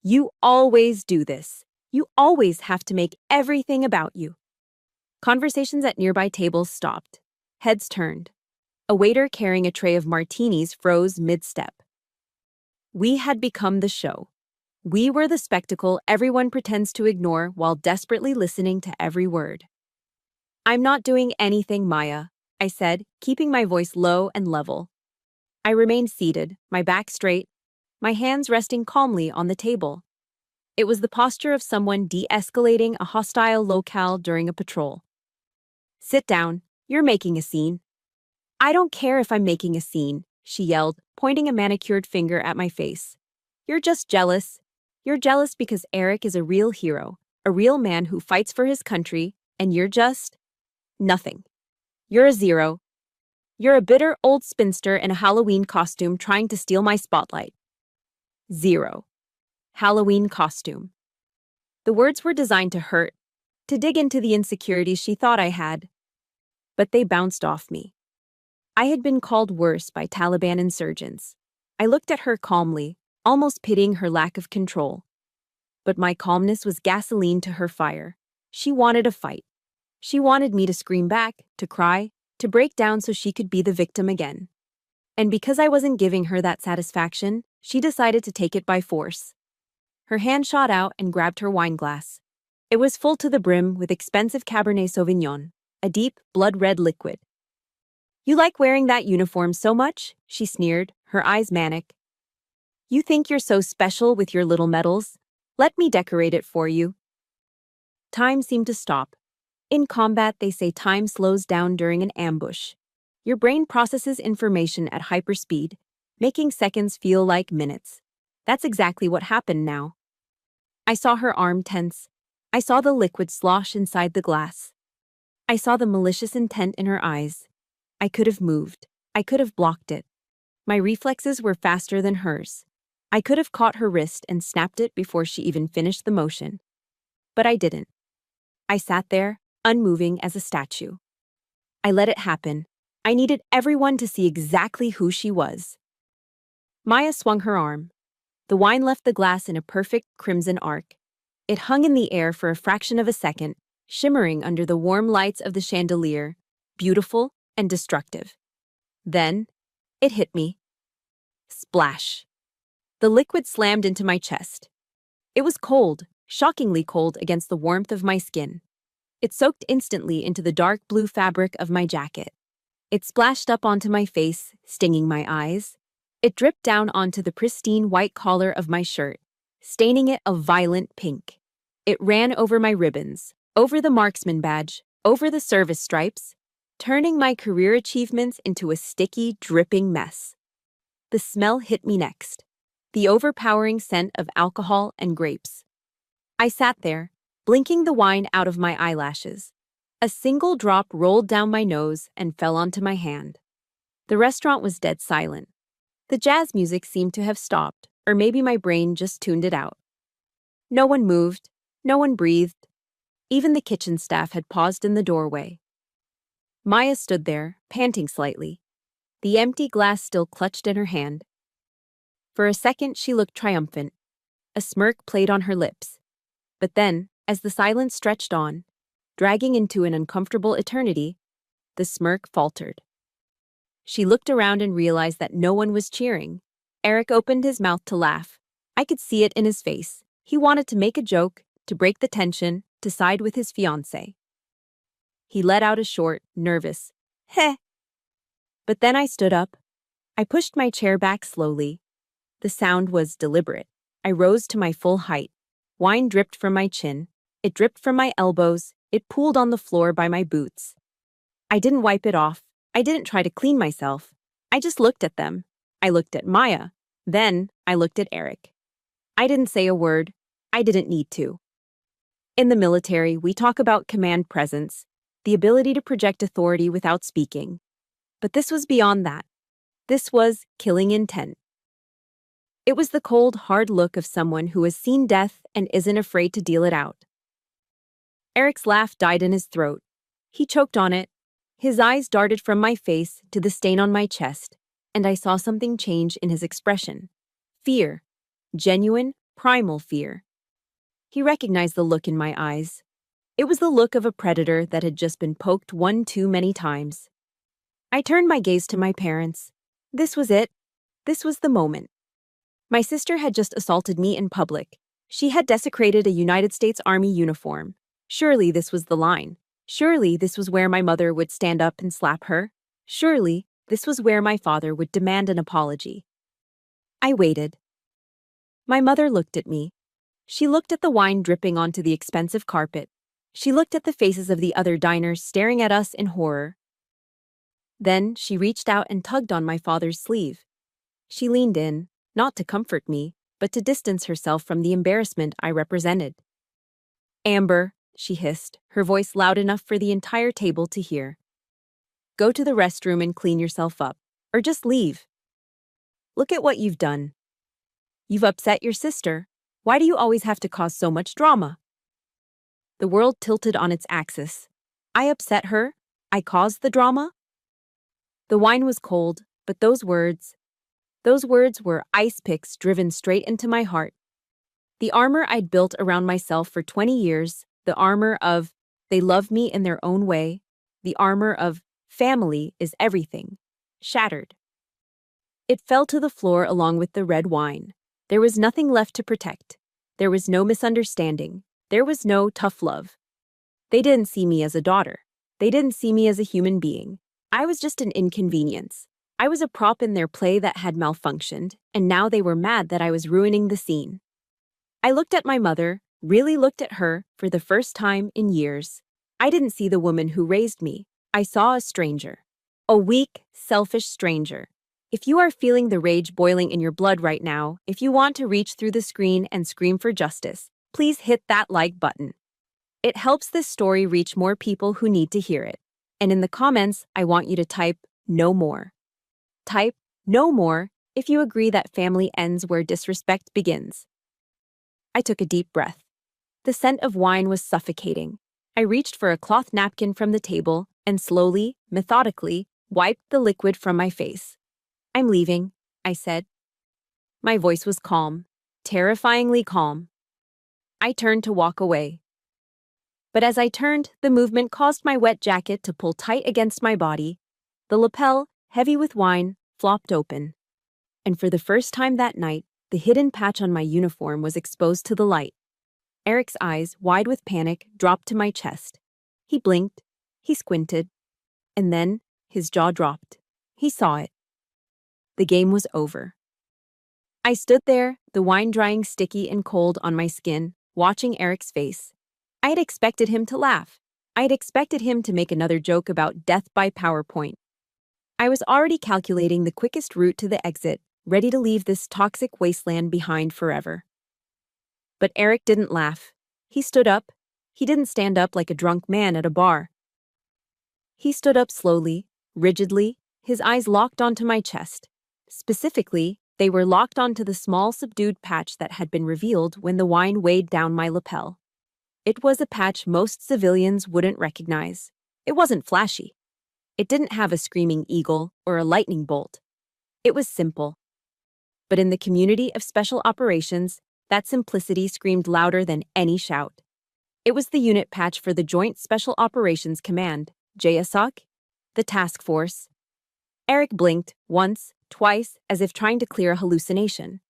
S1: "You always do this. You always have to make everything about you." Conversations at nearby tables stopped. Heads turned. A waiter carrying a tray of martinis froze mid-step. We had become the show. We were the spectacle everyone pretends to ignore while desperately listening to every word. I'm not doing anything, Maya, I said, keeping my voice low and level. I remained seated, my back straight, my hands resting calmly on the table. It was the posture of someone de-escalating a hostile locale during a patrol. Sit down, you're making a scene. I don't care if I'm making a scene, she yelled, pointing a manicured finger at my face. You're just jealous. You're jealous because Eric is a real hero, a real man who fights for his country, and you're just nothing. You're a zero. You're a bitter old spinster in a Halloween costume trying to steal my spotlight. Zero. Halloween costume. The words were designed to hurt, to dig into the insecurities she thought I had. But they bounced off me. I had been called worse by Taliban insurgents. I looked at her calmly, almost pitying her lack of control. But my calmness was gasoline to her fire. She wanted a fight. She wanted me to scream back, to cry, to break down so she could be the victim again. And because I wasn't giving her that satisfaction, she decided to take it by force. Her hand shot out and grabbed her wine glass. It was full to the brim with expensive Cabernet Sauvignon, a deep, blood-red liquid. You like wearing that uniform so much? She sneered, her eyes manic. You think you're so special with your little medals? Let me decorate it for you. Time seemed to stop. In combat, they say time slows down during an ambush. Your brain processes information at hyperspeed, making seconds feel like minutes. That's exactly what happened now. I saw her arm tense. I saw the liquid slosh inside the glass. I saw the malicious intent in her eyes. I could have moved. I could have blocked it. My reflexes were faster than hers. I could have caught her wrist and snapped it before she even finished the motion. But I didn't. I sat there, unmoving as a statue. I let it happen. I needed everyone to see exactly who she was. Maya swung her arm. The wine left the glass in a perfect crimson arc. It hung in the air for a fraction of a second, shimmering under the warm lights of the chandelier, beautiful and destructive. Then, it hit me. Splash. The liquid slammed into my chest. It was cold, shockingly cold against the warmth of my skin. It soaked instantly into the dark blue fabric of my jacket. It splashed up onto my face, stinging my eyes. It dripped down onto the pristine white collar of my shirt, staining it a violent pink. It ran over my ribbons, over the marksman badge, over the service stripes, turning my career achievements into a sticky, dripping mess. The smell hit me next, the overpowering scent of alcohol and grapes. I sat there, blinking the wine out of my eyelashes. A single drop rolled down my nose and fell onto my hand. The restaurant was dead silent. The jazz music seemed to have stopped, or maybe my brain just tuned it out. No one moved, no one breathed. Even the kitchen staff had paused in the doorway. Maya stood there, panting slightly, the empty glass still clutched in her hand. For a second, she looked triumphant. A smirk played on her lips. But then, as the silence stretched on, dragging into an uncomfortable eternity, the smirk faltered. She looked around and realized that no one was cheering. Eric opened his mouth to laugh. I could see it in his face. He wanted to make a joke, to break the tension, to side with his fiancé. He let out a short, nervous, heh. But then I stood up. I pushed my chair back slowly. The sound was deliberate. I rose to my full height. Wine dripped from my chin. It dripped from my elbows. It pooled on the floor by my boots. I didn't wipe it off. I didn't try to clean myself. I just looked at them. I looked at Maya. Then I looked at Eric. I didn't say a word. I didn't need to. In the military, we talk about command presence, the ability to project authority without speaking. But this was beyond that. This was killing intent. It was the cold, hard look of someone who has seen death and isn't afraid to deal it out. Eric's laugh died in his throat. He choked on it. His eyes darted from my face to the stain on my chest, and I saw something change in his expression. Fear. Genuine, primal fear. He recognized the look in my eyes. It was the look of a predator that had just been poked one too many times. I turned my gaze to my parents. This was it. This was the moment. My sister had just assaulted me in public. She had desecrated a United States Army uniform. Surely this was the line. Surely this was where my mother would stand up and slap her. Surely this was where my father would demand an apology. I waited. My mother looked at me. She looked at the wine dripping onto the expensive carpet. She looked at the faces of the other diners staring at us in horror. Then she reached out and tugged on my father's sleeve. She leaned in, not to comfort me, but to distance herself from the embarrassment I represented. "Amber," she hissed, her voice loud enough for the entire table to hear. "Go to the restroom and clean yourself up, or just leave. Look at what you've done. You've upset your sister. Why do you always have to cause so much drama?" The world tilted on its axis. I upset her? I caused the drama? The wine was cold, but those words were ice picks driven straight into my heart. The armor I'd built around myself for 20 years, the armor of, they love me in their own way, the armor of, family is everything, shattered. It fell to the floor along with the red wine. There was nothing left to protect. There was no misunderstanding. There was no tough love. They didn't see me as a daughter. They didn't see me as a human being. I was just an inconvenience. I was a prop in their play that had malfunctioned, and now they were mad that I was ruining the scene. I looked at my mother, really looked at her, for the first time in years. I didn't see the woman who raised me. I saw a stranger. A weak, selfish stranger. If you are feeling the rage boiling in your blood right now, if you want to reach through the screen and scream for justice, please hit that like button. It helps this story reach more people who need to hear it. And in the comments, I want you to type, "No more." Type, "No more," if you agree that family ends where disrespect begins. I took a deep breath. The scent of wine was suffocating. I reached for a cloth napkin from the table and slowly, methodically, wiped the liquid from my face. "I'm leaving," I said. My voice was calm, terrifyingly calm. I turned to walk away. But as I turned, the movement caused my wet jacket to pull tight against my body. The lapel, heavy with wine, flopped open. And for the first time that night, the hidden patch on my uniform was exposed to the light. Eric's eyes, wide with panic, dropped to my chest. He blinked, he squinted, and then his jaw dropped. He saw it. The game was over. I stood there, the wine drying sticky and cold on my skin, watching Eric's face. I had expected him to laugh. I had expected him to make another joke about death by PowerPoint. I was already calculating the quickest route to the exit, ready to leave this toxic wasteland behind forever. But Eric didn't laugh. He stood up. He didn't stand up like a drunk man at a bar. He stood up slowly, rigidly, his eyes locked onto my chest. Specifically, they were locked onto the small subdued patch that had been revealed when the wine weighed down my lapel. It was a patch most civilians wouldn't recognize. It wasn't flashy. It didn't have a screaming eagle or a lightning bolt. It was simple. But in the community of special operations, that simplicity screamed louder than any shout. It was the unit patch for the Joint Special Operations Command, JSOC, the task force. Eric blinked once, twice, as if trying to clear a hallucination.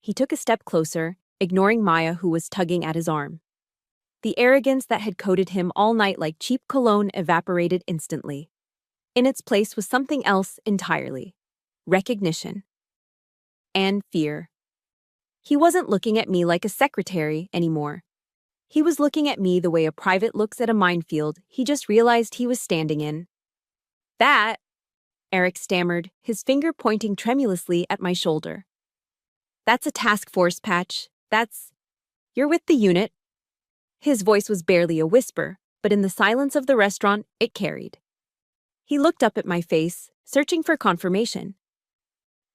S1: He took a step closer, ignoring Maya, who was tugging at his arm. The arrogance that had coated him all night like cheap cologne evaporated instantly. In its place was something else entirely. Recognition. And fear. He wasn't looking at me like a secretary anymore. He was looking at me the way a private looks at a minefield he just realized he was standing in. "That," Eric stammered, his finger pointing tremulously at my shoulder. "That's a task force patch. You're with the unit." His voice was barely a whisper, but in the silence of the restaurant, it carried. He looked up at my face, searching for confirmation.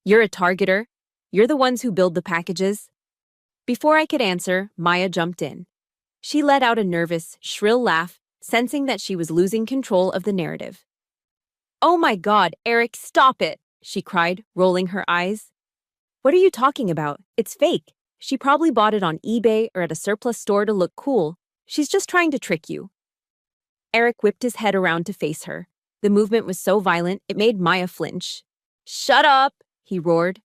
S1: "You're a targeter? You're the ones who build the packages?" Before I could answer, Maya jumped in. She let out a nervous, shrill laugh, sensing that she was losing control of the narrative. "Oh my God, Eric, stop it!" she cried, rolling her eyes. "What are you talking about? It's fake. She probably bought it on eBay or at a surplus store to look cool. She's just trying to trick you." Eric whipped his head around to face her. The movement was so violent, it made Maya flinch. "Shut up!" he roared.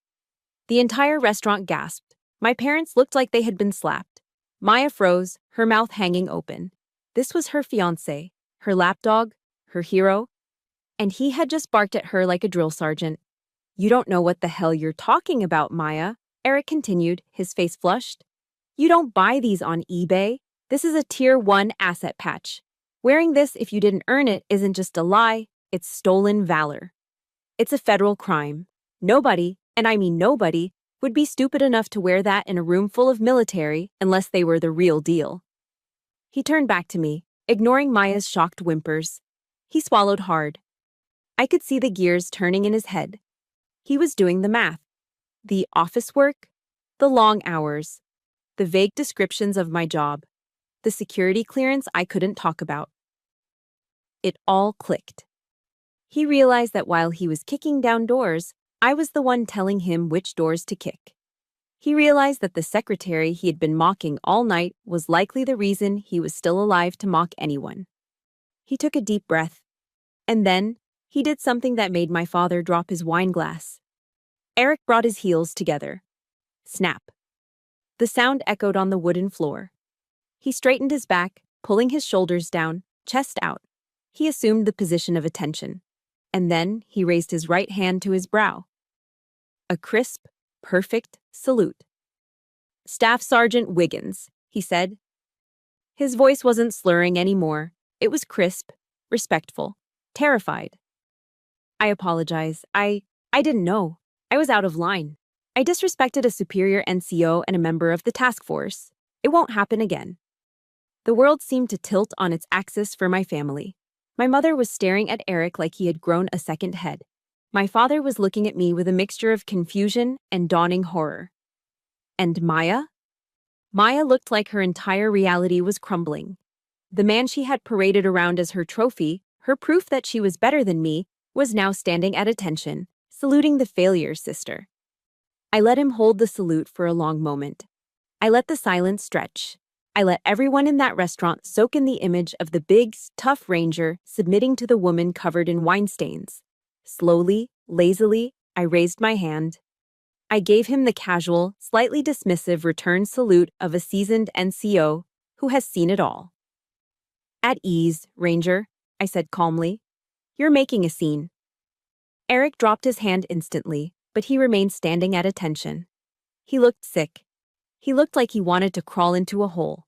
S1: The entire restaurant gasped. My parents looked like they had been slapped. Maya froze, her mouth hanging open. This was her fiancé. her lapdog, her hero, and he had just barked at her like a drill sergeant. "You don't know what the hell you're talking about, Maya," Eric continued, his face flushed. "You don't buy these on eBay. This is a Tier 1 asset patch. Wearing this if you didn't earn it isn't just a lie, it's stolen valor. It's a federal crime. Nobody, and I mean nobody, would be stupid enough to wear that in a room full of military unless they were the real deal." He turned back to me, ignoring Maya's shocked whimpers. He swallowed hard. I could see the gears turning in his head. He was doing the math. The office work, the long hours, the vague descriptions of my job, the security clearance I couldn't talk about. It all clicked. He realized that while he was kicking down doors, I was the one telling him which doors to kick. He realized that the secretary he had been mocking all night was likely the reason he was still alive to mock anyone. He took a deep breath, and then he did something that made my father drop his wine glass. Eric brought his heels together. Snap. The sound echoed on the wooden floor. He straightened his back, pulling his shoulders down, chest out. He assumed the position of attention. And then he raised his right hand to his brow. A crisp, perfect salute. "Staff Sergeant Wiggins," he said. His voice wasn't slurring anymore. It was crisp, respectful, terrified. "I apologize. I didn't know. I was out of line. I disrespected a superior NCO and a member of the task force. It won't happen again." The world seemed to tilt on its axis for my family. My mother was staring at Eric like he had grown a second head. My father was looking at me with a mixture of confusion and dawning horror. And Maya? Maya looked like her entire reality was crumbling. The man she had paraded around as her trophy, her proof that she was better than me, was now standing at attention, saluting the failure sister. I let him hold the salute for a long moment. I let the silence stretch. I let everyone in that restaurant soak in the image of the big, tough ranger submitting to the woman covered in wine stains. Slowly, lazily, I raised my hand. I gave him the casual, slightly dismissive return salute of a seasoned NCO who has seen it all. "At ease, Ranger," I said calmly. "You're making a scene." Eric dropped his hand instantly, but he remained standing at attention. He looked sick. He looked like he wanted to crawl into a hole.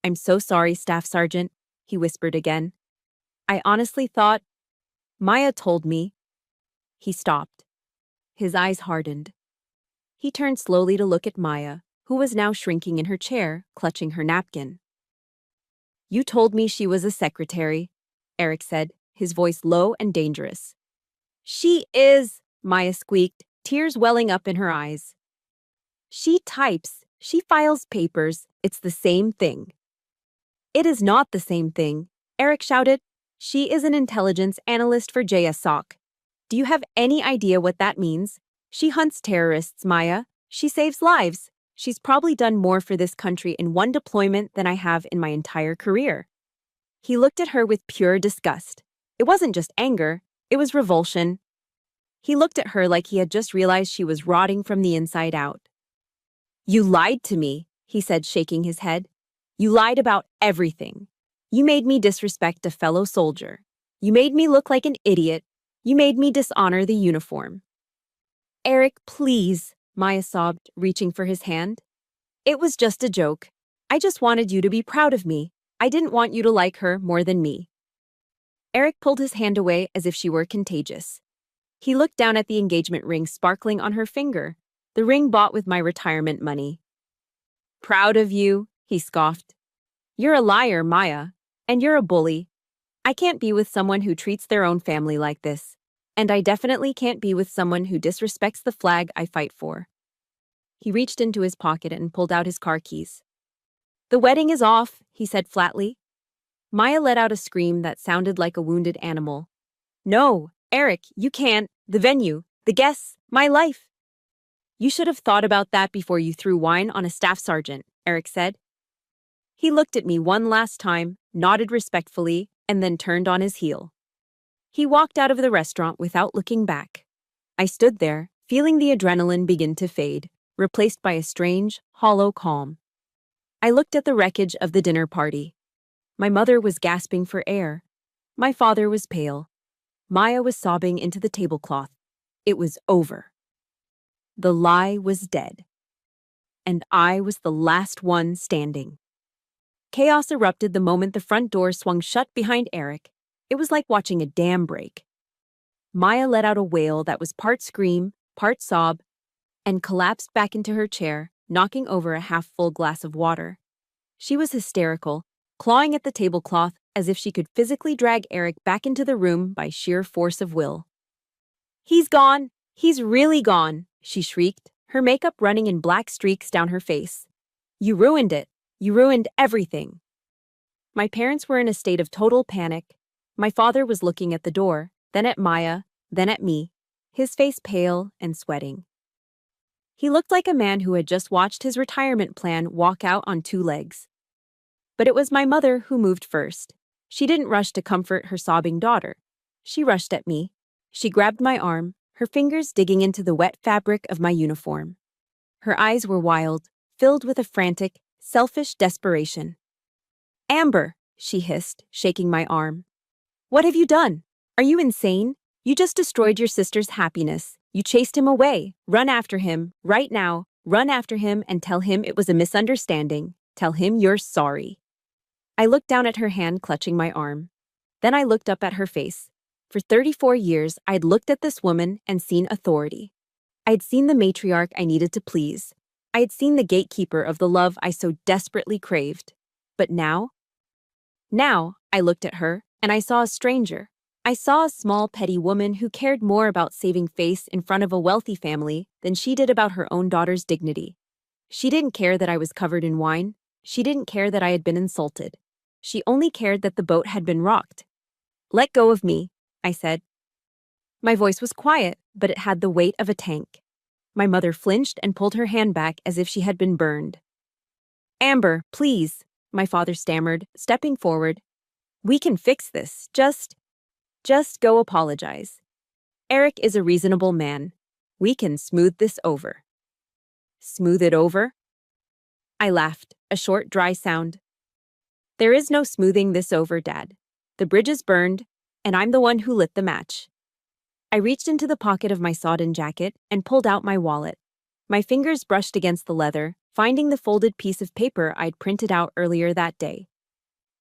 S1: "I'm so sorry, Staff Sergeant," he whispered again. "I honestly thought... Maya told me..." He stopped. His eyes hardened. He turned slowly to look at Maya, who was now shrinking in her chair, clutching her napkin. "You told me she was a secretary," Eric said, his voice low and dangerous. "She is," Maya squeaked, tears welling up in her eyes. "She types. She files papers. It's the same thing." "It is not the same thing," Eric shouted. "She is an intelligence analyst for JSOC. Do you have any idea what that means? She hunts terrorists, Maya. She saves lives. She's probably done more for this country in one deployment than I have in my entire career." He looked at her with pure disgust. It wasn't just anger, it was revulsion. He looked at her like he had just realized she was rotting from the inside out. "You lied to me," he said, shaking his head. "You lied about everything. You made me disrespect a fellow soldier. You made me look like an idiot. You made me dishonor the uniform." "Eric, please," Maya sobbed, reaching for his hand. "It was just a joke. I just wanted you to be proud of me. I didn't want you to like her more than me." Eric pulled his hand away as if she were contagious. He looked down at the engagement ring sparkling on her finger, the ring bought with my retirement money. "Proud of you," he scoffed. "You're a liar, Maya, and you're a bully. I can't be with someone who treats their own family like this, and I definitely can't be with someone who disrespects the flag I fight for." He reached into his pocket and pulled out his car keys. "The wedding is off," he said flatly. Maya let out a scream that sounded like a wounded animal. "No, Eric, you can't. The venue, the guests, my life." "You should have thought about that before you threw wine on a staff sergeant," Eric said. He looked at me one last time, nodded respectfully, and then turned on his heel. He walked out of the restaurant without looking back. I stood there, feeling the adrenaline begin to fade, replaced by a strange, hollow calm. I looked at the wreckage of the dinner party. My mother was gasping for air. My father was pale. Maya was sobbing into the tablecloth. It was over. The lie was dead. And I was the last one standing. Chaos erupted the moment the front door swung shut behind Eric. It was like watching a dam break. Maya let out a wail that was part scream, part sob, and collapsed back into her chair, knocking over a half-full glass of water. She was hysterical, clawing at the tablecloth as if she could physically drag Eric back into the room by sheer force of will. "He's gone! He's really gone!" she shrieked, her makeup running in black streaks down her face. "You ruined it! You ruined everything!" My parents were in a state of total panic. My father was looking at the door, then at Maya, then at me, his face pale and sweating. He looked like a man who had just watched his retirement plan walk out on two legs. But it was my mother who moved first. She didn't rush to comfort her sobbing daughter. She rushed at me. She grabbed my arm, her fingers digging into the wet fabric of my uniform. Her eyes were wild, filled with a frantic, selfish desperation. "Amber," she hissed, shaking my arm. "What have you done? Are you insane? You just destroyed your sister's happiness. You chased him away. Run after him, right now. Run after him and tell him it was a misunderstanding. Tell him you're sorry." I looked down at her hand clutching my arm. Then I looked up at her face. For 34 years, I'd looked at this woman and seen authority. I'd seen the matriarch I needed to please. I'd seen the gatekeeper of the love I so desperately craved. But now I looked at her, and I saw a stranger. I saw a small, petty woman who cared more about saving face in front of a wealthy family than she did about her own daughter's dignity. She didn't care that I was covered in wine. She didn't care that I had been insulted. She only cared that the boat had been rocked. "Let go of me," I said. My voice was quiet, but it had the weight of a tank. My mother flinched and pulled her hand back as if she had been burned. "Amber, please," my father stammered, stepping forward. "We can fix this. Just go apologize. Eric is a reasonable man. We can smooth this over." "Smooth it over?" I laughed, a short, dry sound. "There is no smoothing this over, Dad. The bridge is burned, and I'm the one who lit the match." I reached into the pocket of my sodden jacket and pulled out my wallet. My fingers brushed against the leather, finding the folded piece of paper I'd printed out earlier that day.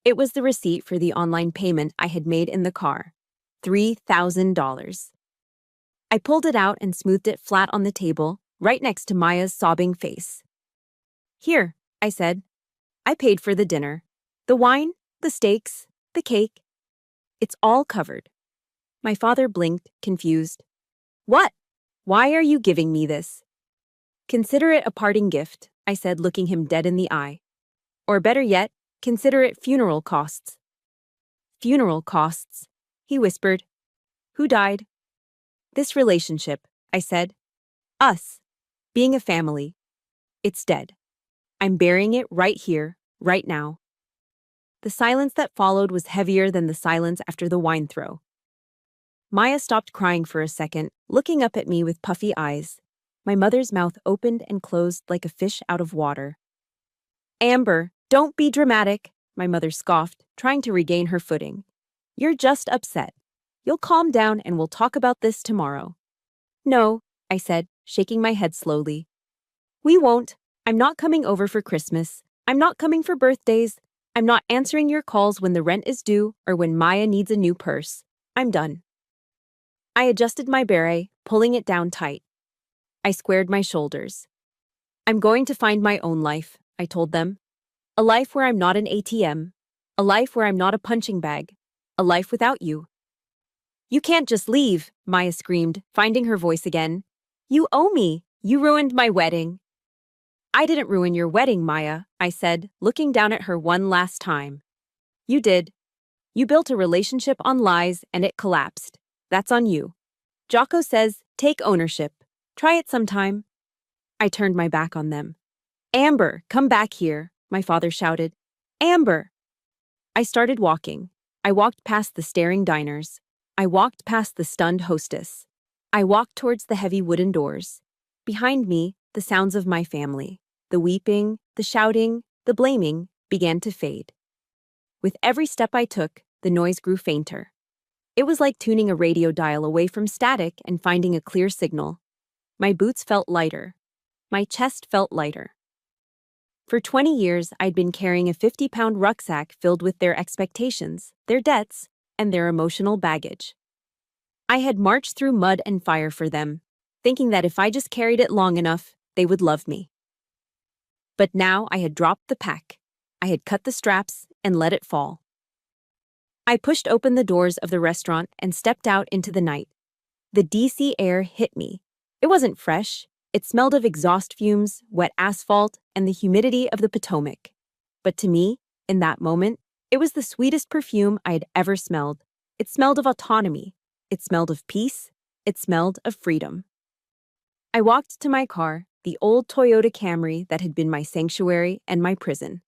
S1: It was the receipt for the online payment I had made in the car. $3,000. I pulled it out and smoothed it flat on the table, right next to Maya's sobbing face. "Here," I said. "I paid for the dinner. The wine, the steaks, the cake. It's all covered." My father blinked, confused. "What? Why are you giving me this?" "Consider it a parting gift," I said, looking him dead in the eye. "Or better yet, consider it funeral costs." "Funeral costs," he whispered. "Who died?" "This relationship," I said. "Us. Being a family. It's dead. I'm burying it right here, right now." The silence that followed was heavier than the silence after the wine throw. Maya stopped crying for a second, looking up at me with puffy eyes. My mother's mouth opened and closed like a fish out of water. "Amber, don't be dramatic," my mother scoffed, trying to regain her footing. "You're just upset. You'll calm down and we'll talk about this tomorrow." "No," I said, shaking my head slowly. "We won't. I'm not coming over for Christmas. I'm not coming for birthdays. I'm not answering your calls when the rent is due or when Maya needs a new purse. I'm done." I adjusted my beret, pulling it down tight. I squared my shoulders. "I'm going to find my own life," I told them. "A life where I'm not an ATM. A life where I'm not a punching bag. A life without you." "You can't just leave," Maya screamed, finding her voice again. "You owe me. You ruined my wedding." "I didn't ruin your wedding, Maya," I said, looking down at her one last time. "You did. You built a relationship on lies and it collapsed. That's on you. Jocko says, take ownership. Try it sometime." I turned my back on them. "Amber, come back here," my father shouted. "Amber!" I started walking. I walked past the staring diners. I walked past the stunned hostess. I walked towards the heavy wooden doors. Behind me, the sounds of my family, the weeping, the shouting, the blaming, began to fade. With every step I took, the noise grew fainter. It was like tuning a radio dial away from static and finding a clear signal. My boots felt lighter. My chest felt lighter. For 20 years, I'd been carrying a 50-pound rucksack filled with their expectations, their debts, and their emotional baggage. I had marched through mud and fire for them, thinking that if I just carried it long enough, they would love me. But now I had dropped the pack. I had cut the straps and let it fall. I pushed open the doors of the restaurant and stepped out into the night. The DC air hit me. It wasn't fresh. It smelled of exhaust fumes, wet asphalt, and the humidity of the Potomac. But to me, in that moment, it was the sweetest perfume I had ever smelled. It smelled of autonomy. It smelled of peace. It smelled of freedom. I walked to my car, the old Toyota Camry that had been my sanctuary and my prison.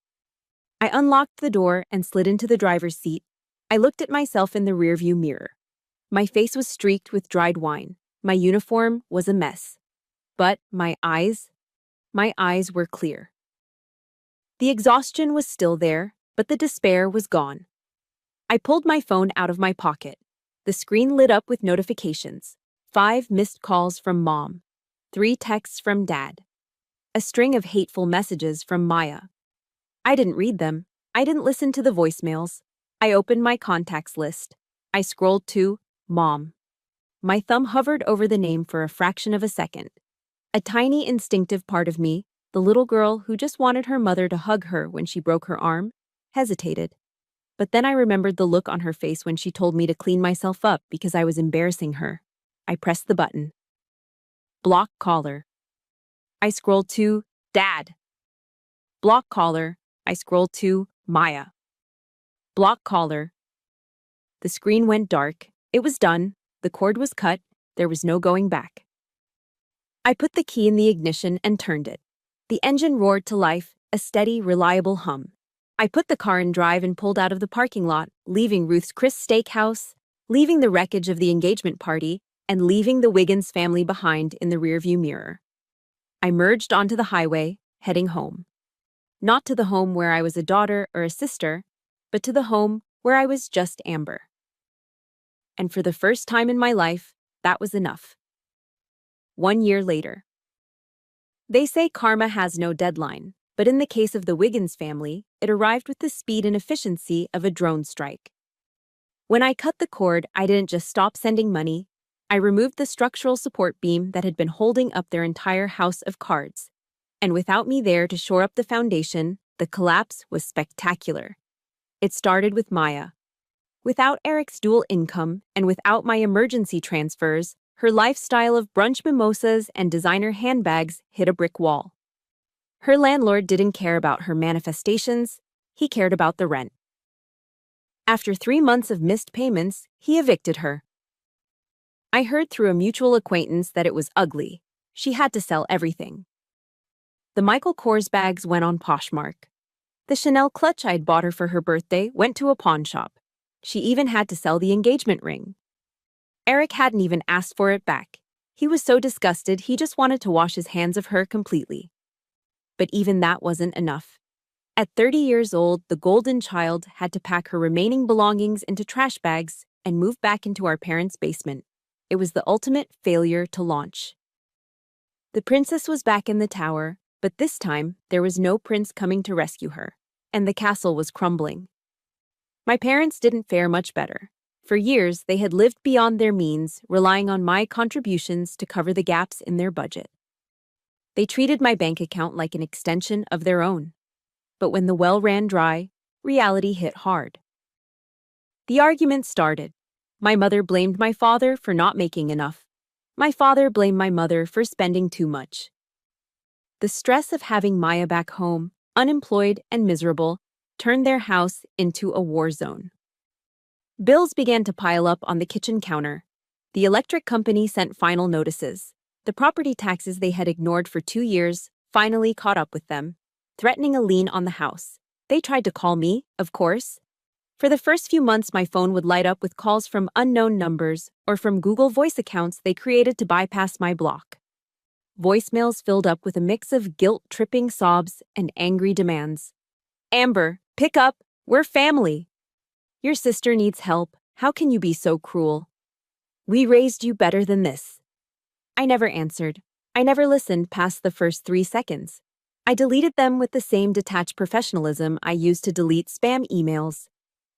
S1: I unlocked the door and slid into the driver's seat. I looked at myself in the rearview mirror. My face was streaked with dried wine. My uniform was a mess. But my eyes were clear. The exhaustion was still there, but the despair was gone. I pulled my phone out of my pocket. The screen lit up with notifications. 5 missed calls from Mom. 3 texts from Dad. A string of hateful messages from Maya. I didn't read them. I didn't listen to the voicemails. I opened my contacts list. I scrolled to Mom. My thumb hovered over the name for a fraction of a second. A tiny instinctive part of me, the little girl who just wanted her mother to hug her when she broke her arm, hesitated. But then I remembered the look on her face when she told me to clean myself up because I was embarrassing her. I pressed the button. Block caller. I scrolled to Dad. Block caller. I scrolled to Maya. Block caller. The screen went dark. It was done. The cord was cut. There was no going back. I put the key in the ignition and turned it. The engine roared to life, a steady, reliable hum. I put the car in drive and pulled out of the parking lot, leaving Ruth's Chris Steakhouse, leaving the wreckage of the engagement party, and leaving the Wiggins family behind in the rearview mirror. I merged onto the highway, heading home. Not to the home where I was a daughter or a sister, but to the home where I was just Amber. And for the first time in my life, that was enough. 1 year later. They say karma has no deadline, but in the case of the Wiggins family, it arrived with the speed and efficiency of a drone strike. When I cut the cord, I didn't just stop sending money. I removed the structural support beam that had been holding up their entire house of cards. And without me there to shore up the foundation, the collapse was spectacular. It started with Maya. Without Eric's dual income and without my emergency transfers, her lifestyle of brunch mimosas and designer handbags hit a brick wall. Her landlord didn't care about her manifestations, he cared about the rent. After 3 months of missed payments, he evicted her. I heard through a mutual acquaintance that it was ugly. She had to sell everything. The Michael Kors bags went on Poshmark. The Chanel clutch I'd bought her for her birthday went to a pawn shop. She even had to sell the engagement ring. Eric hadn't even asked for it back. He was so disgusted he just wanted to wash his hands of her completely. But even that wasn't enough. At 30 years old, the golden child had to pack her remaining belongings into trash bags and move back into our parents' basement. It was the ultimate failure to launch. The princess was back in the tower, but this time there was no prince coming to rescue her, and the castle was crumbling. My parents didn't fare much better. For years, they had lived beyond their means, relying on my contributions to cover the gaps in their budget. They treated my bank account like an extension of their own. But when the well ran dry, reality hit hard. The argument started. My mother blamed my father for not making enough. My father blamed my mother for spending too much. The stress of having Maya back home, unemployed and miserable, turned their house into a war zone. Bills began to pile up on the kitchen counter. The electric company sent final notices. The property taxes they had ignored for 2 years finally caught up with them, threatening a lien on the house. They tried to call me, of course. For the first few months, my phone would light up with calls from unknown numbers or from Google Voice accounts they created to bypass my block. Voicemails filled up with a mix of guilt-tripping sobs and angry demands. Amber, pick up. We're family. Your sister needs help. How can you be so cruel? We raised you better than this. I never answered. I never listened past the first 3 seconds. I deleted them with the same detached professionalism I used to delete spam emails.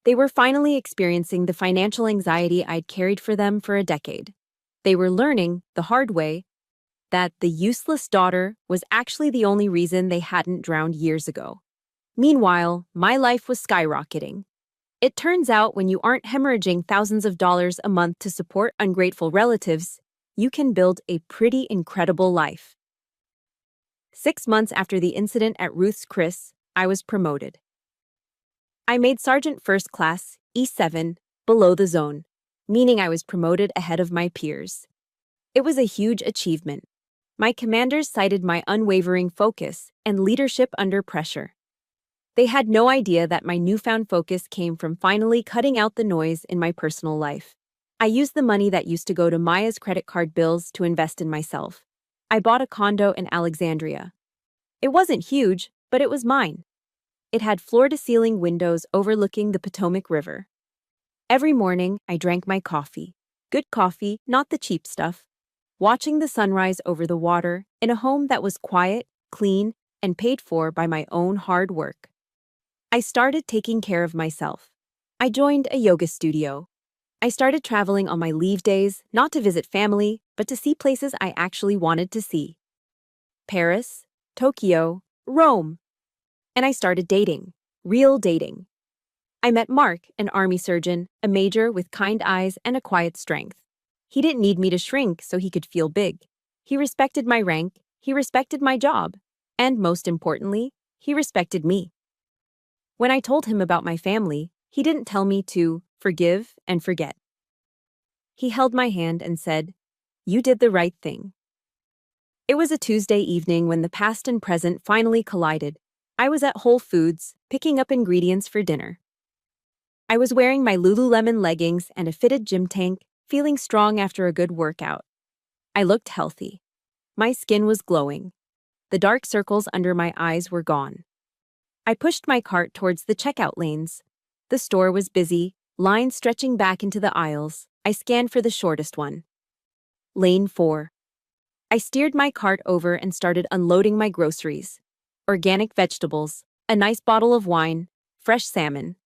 S1: They were finally experiencing the financial anxiety I'd carried for them for a decade. They were learning, the hard way, that the useless daughter was actually the only reason they hadn't drowned years ago. Meanwhile, my life was skyrocketing. It turns out when you aren't hemorrhaging thousands of dollars a month to support ungrateful relatives, you can build a pretty incredible life. 6 months after the incident at Ruth's Chris, I was promoted. I made Sergeant First Class, E7, below the zone, meaning I was promoted ahead of my peers. It was a huge achievement. My commanders cited my unwavering focus and leadership under pressure. They had no idea that my newfound focus came from finally cutting out the noise in my personal life. I used the money that used to go to Maya's credit card bills to invest in myself. I bought a condo in Alexandria. It wasn't huge, but it was mine. It had floor-to-ceiling windows overlooking the Potomac River. Every morning, I drank my coffee. Good coffee, not the cheap stuff. Watching the sunrise over the water in a home that was quiet, clean, and paid for by my own hard work. I started taking care of myself. I joined a yoga studio. I started traveling on my leave days, not to visit family, but to see places I actually wanted to see. Paris, Tokyo, Rome. And I started dating. Real dating. I met Mark, an army surgeon, a major with kind eyes and a quiet strength. He didn't need me to shrink so he could feel big. He respected my rank, he respected my job, and most importantly, he respected me. When I told him about my family, he didn't tell me to forgive and forget. He held my hand and said, "You did the right thing." It was a Tuesday evening when the past and present finally collided. I was at Whole Foods, picking up ingredients for dinner. I was wearing my Lululemon leggings and a fitted gym tank, feeling strong after a good workout. I looked healthy. My skin was glowing. The dark circles under my eyes were gone. I pushed my cart towards the checkout lanes. The store was busy, lines stretching back into the aisles. I scanned for the shortest one. Lane 4. I steered my cart over and started unloading my groceries. Organic vegetables, a nice bottle of wine, fresh salmon.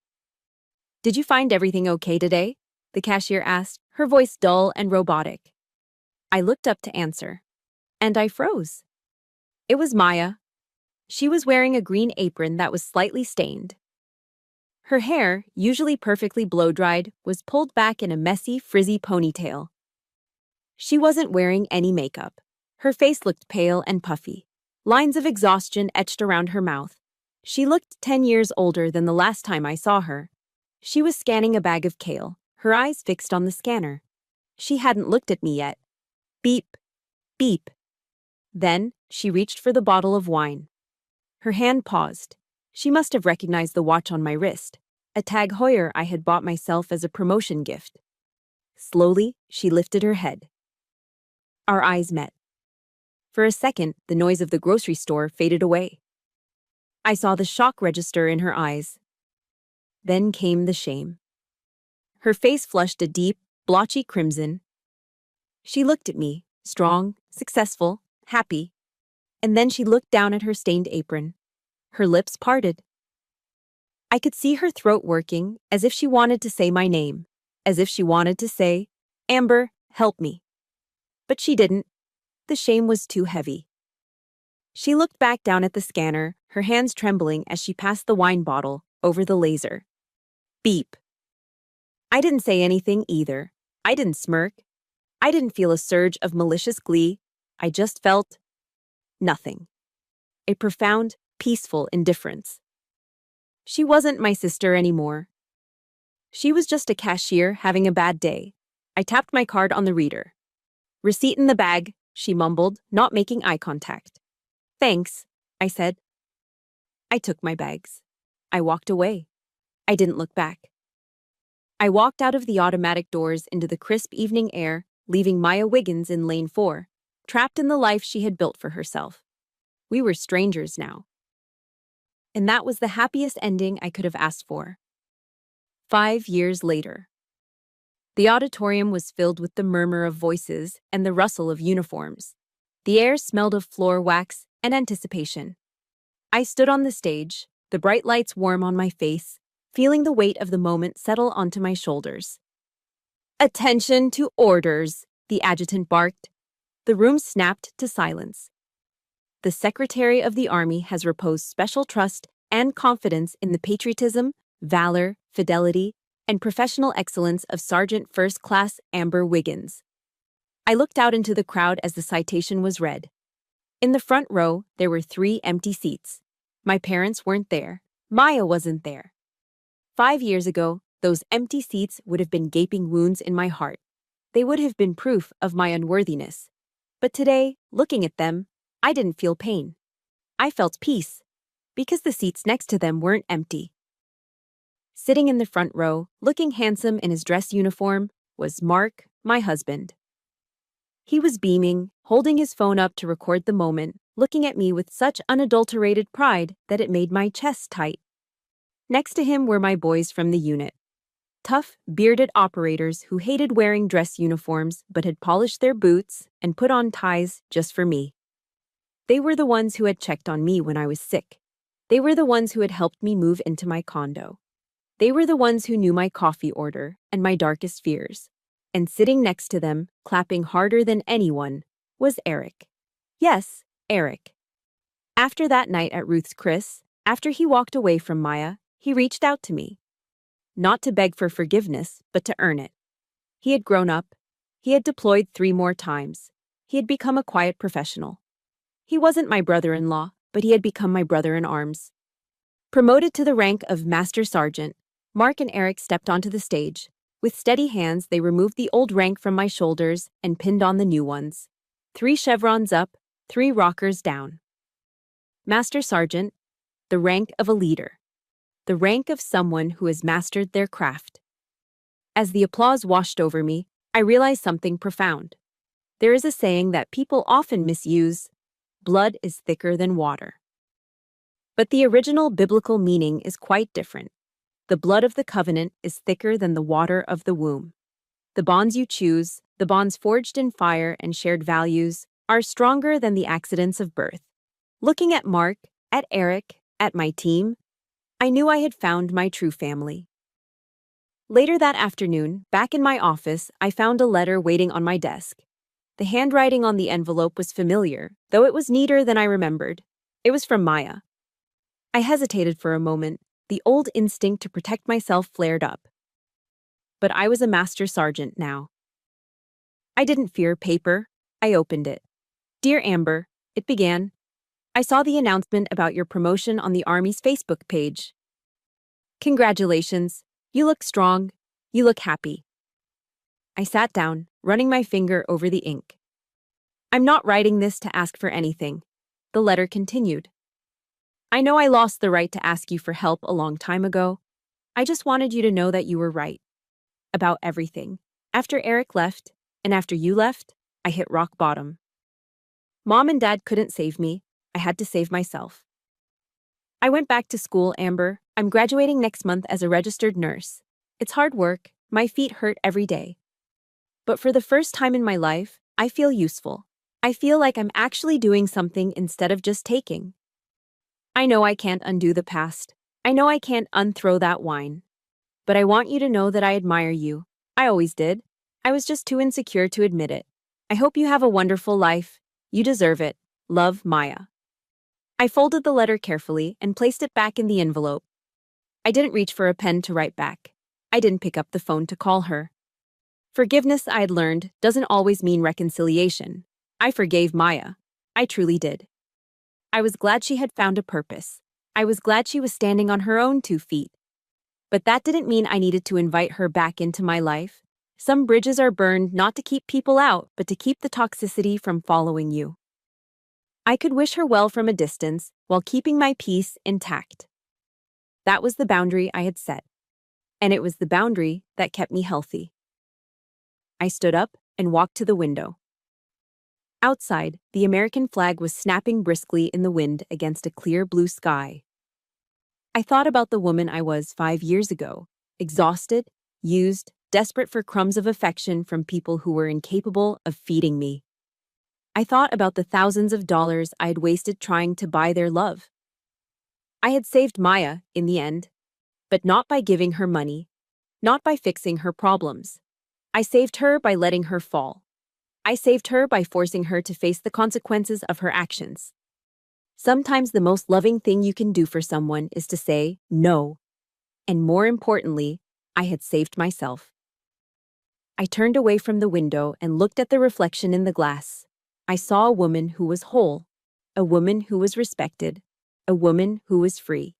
S1: "Did you find everything okay today?" the cashier asked, her voice dull and robotic. I looked up to answer. And I froze. It was Maya. She was wearing a green apron that was slightly stained. Her hair, usually perfectly blow-dried, was pulled back in a messy, frizzy ponytail. She wasn't wearing any makeup. Her face looked pale and puffy. Lines of exhaustion etched around her mouth. She looked 10 years older than the last time I saw her. She was scanning a bag of kale, her eyes fixed on the scanner. She hadn't looked at me yet. Beep, beep. Then, she reached for the bottle of wine. Her hand paused. She must have recognized the watch on my wrist, a Tag Heuer I had bought myself as a promotion gift. Slowly, she lifted her head. Our eyes met. For a second, the noise of the grocery store faded away. I saw the shock register in her eyes. Then came the shame. Her face flushed a deep, blotchy crimson. She looked at me, strong, successful, happy. And then she looked down at her stained apron. Her lips parted. I could see her throat working, as if she wanted to say my name, as if she wanted to say, "Amber, help me." But she didn't. The shame was too heavy. She looked back down at the scanner, her hands trembling as she passed the wine bottle over the laser. Beep. I didn't say anything either. I didn't smirk. I didn't feel a surge of malicious glee. I just felt nothing. A profound, peaceful indifference. She wasn't my sister anymore. She was just a cashier having a bad day. I tapped my card on the reader. "Receipt in the bag," she mumbled, not making eye contact. "Thanks," I said. I took my bags. I walked away. I didn't look back. I walked out of the automatic doors into the crisp evening air, leaving Maya Wiggins in lane 4, trapped in the life she had built for herself. We were strangers now. And that was the happiest ending I could have asked for. 5 years later. The auditorium was filled with the murmur of voices and the rustle of uniforms. The air smelled of floor wax and anticipation. I stood on the stage, the bright lights warm on my face, feeling the weight of the moment settle onto my shoulders. "Attention to orders," the adjutant barked. The room snapped to silence. "The Secretary of the Army has reposed special trust and confidence in the patriotism, valor, fidelity, and professional excellence of Sergeant First Class Amber Wiggins." I looked out into the crowd as the citation was read. In the front row, there were 3 empty seats. My parents weren't there. Maya wasn't there. 5 years ago, those empty seats would have been gaping wounds in my heart. They would have been proof of my unworthiness. But today, looking at them, I didn't feel pain. I felt peace, because the seats next to them weren't empty. Sitting in the front row, looking handsome in his dress uniform, was Mark, my husband. He was beaming, holding his phone up to record the moment, looking at me with such unadulterated pride that it made my chest tight. Next to him were my boys from the unit. Tough, bearded operators who hated wearing dress uniforms but had polished their boots and put on ties just for me. They were the ones who had checked on me when I was sick. They were the ones who had helped me move into my condo. They were the ones who knew my coffee order and my darkest fears. And sitting next to them, clapping harder than anyone, was Eric. Yes, Eric. After that night at Ruth's Chris, after he walked away from Maya, he reached out to me. Not to beg for forgiveness, but to earn it. He had grown up. He had deployed 3 more times. He had become a quiet professional. He wasn't my brother-in-law, but he had become my brother in arms. Promoted to the rank of Master Sergeant, Mark and Eric stepped onto the stage. With steady hands, they removed the old rank from my shoulders and pinned on the new ones. 3 chevrons up, 3 rockers down. Master Sergeant, the rank of a leader. The rank of someone who has mastered their craft. As the applause washed over me, I realized something profound. There is a saying that people often misuse: blood is thicker than water. But the original biblical meaning is quite different. The blood of the covenant is thicker than the water of the womb. The bonds you choose, the bonds forged in fire and shared values, are stronger than the accidents of birth. Looking at Mark, at Eric, at my team, I knew I had found my true family. Later that afternoon, back in my office, I found a letter waiting on my desk. The handwriting on the envelope was familiar, though it was neater than I remembered. It was from Maya. I hesitated for a moment. The old instinct to protect myself flared up. But I was a master sergeant now. I didn't fear paper. I opened it. "Dear Amber," it began, "I saw the announcement about your promotion on the Army's Facebook page. Congratulations. You look strong. You look happy." I sat down, running my finger over the ink. "I'm not writing this to ask for anything." The letter continued. "I know I lost the right to ask you for help a long time ago. I just wanted you to know that you were right. About everything. After Eric left, and after you left, I hit rock bottom. Mom and Dad couldn't save me. I had to save myself. I went back to school, Amber. I'm graduating next month as a registered nurse. It's hard work. My feet hurt every day. But for the first time in my life, I feel useful. I feel like I'm actually doing something instead of just taking. I know I can't undo the past. I know I can't unthrow that wine. But I want you to know that I admire you. I always did. I was just too insecure to admit it. I hope you have a wonderful life. You deserve it. Love, Maya." I folded the letter carefully and placed it back in the envelope. I didn't reach for a pen to write back. I didn't pick up the phone to call her. Forgiveness, I had learned, doesn't always mean reconciliation. I forgave Maya. I truly did. I was glad she had found a purpose. I was glad she was standing on her own 2 feet. But that didn't mean I needed to invite her back into my life. Some bridges are burned not to keep people out, but to keep the toxicity from following you. I could wish her well from a distance while keeping my peace intact. That was the boundary I had set. And it was the boundary that kept me healthy. I stood up and walked to the window. Outside, the American flag was snapping briskly in the wind against a clear blue sky. I thought about the woman I was 5 years ago, exhausted, used, desperate for crumbs of affection from people who were incapable of feeding me. I thought about the thousands of dollars I had wasted trying to buy their love. I had saved Maya, in the end, but not by giving her money, not by fixing her problems. I saved her by letting her fall. I saved her by forcing her to face the consequences of her actions. Sometimes the most loving thing you can do for someone is to say no. And more importantly, I had saved myself. I turned away from the window and looked at the reflection in the glass. I saw a woman who was whole, a woman who was respected, a woman who was free.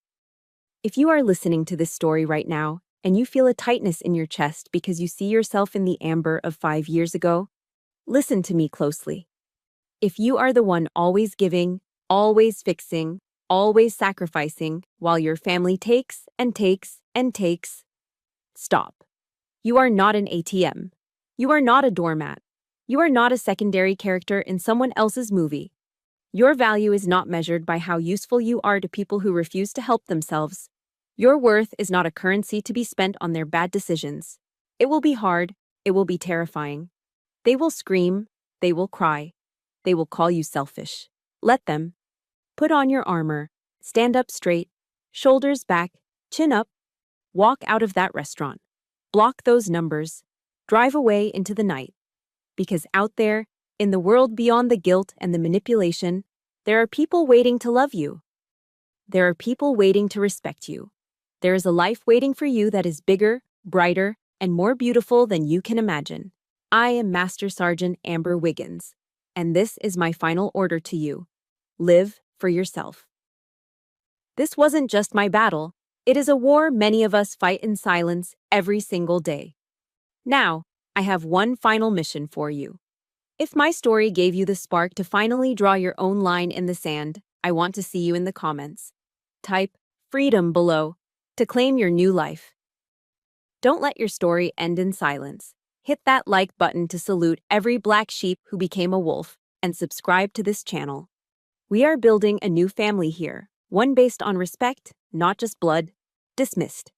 S1: If you are listening to this story right now and you feel a tightness in your chest because you see yourself in the Amber of 5 years ago, listen to me closely. If you are the one always giving, always fixing, always sacrificing while your family takes and takes and takes, stop. You are not an ATM. You are not a doormat. You are not a secondary character in someone else's movie. Your value is not measured by how useful you are to people who refuse to help themselves. Your worth is not a currency to be spent on their bad decisions. It will be hard. It will be terrifying. They will scream. They will cry. They will call you selfish. Let them. Put on your armor. Stand up straight. Shoulders back. Chin up. Walk out of that restaurant. Block those numbers. Drive away into the night. Because out there, in the world beyond the guilt and the manipulation, there are people waiting to love you. There are people waiting to respect you. There is a life waiting for you that is bigger, brighter, and more beautiful than you can imagine. I am Master Sergeant Amber Wiggins, and this is my final order to you. Live for yourself. This wasn't just my battle. It is a war many of us fight in silence every single day. Now, I have one final mission for you. If my story gave you the spark to finally draw your own line in the sand, I want to see you in the comments. Type freedom below to claim your new life. Don't let your story end in silence. Hit that like button to salute every black sheep who became a wolf and subscribe to this channel. We are building a new family here, one based on respect, not just blood. Dismissed.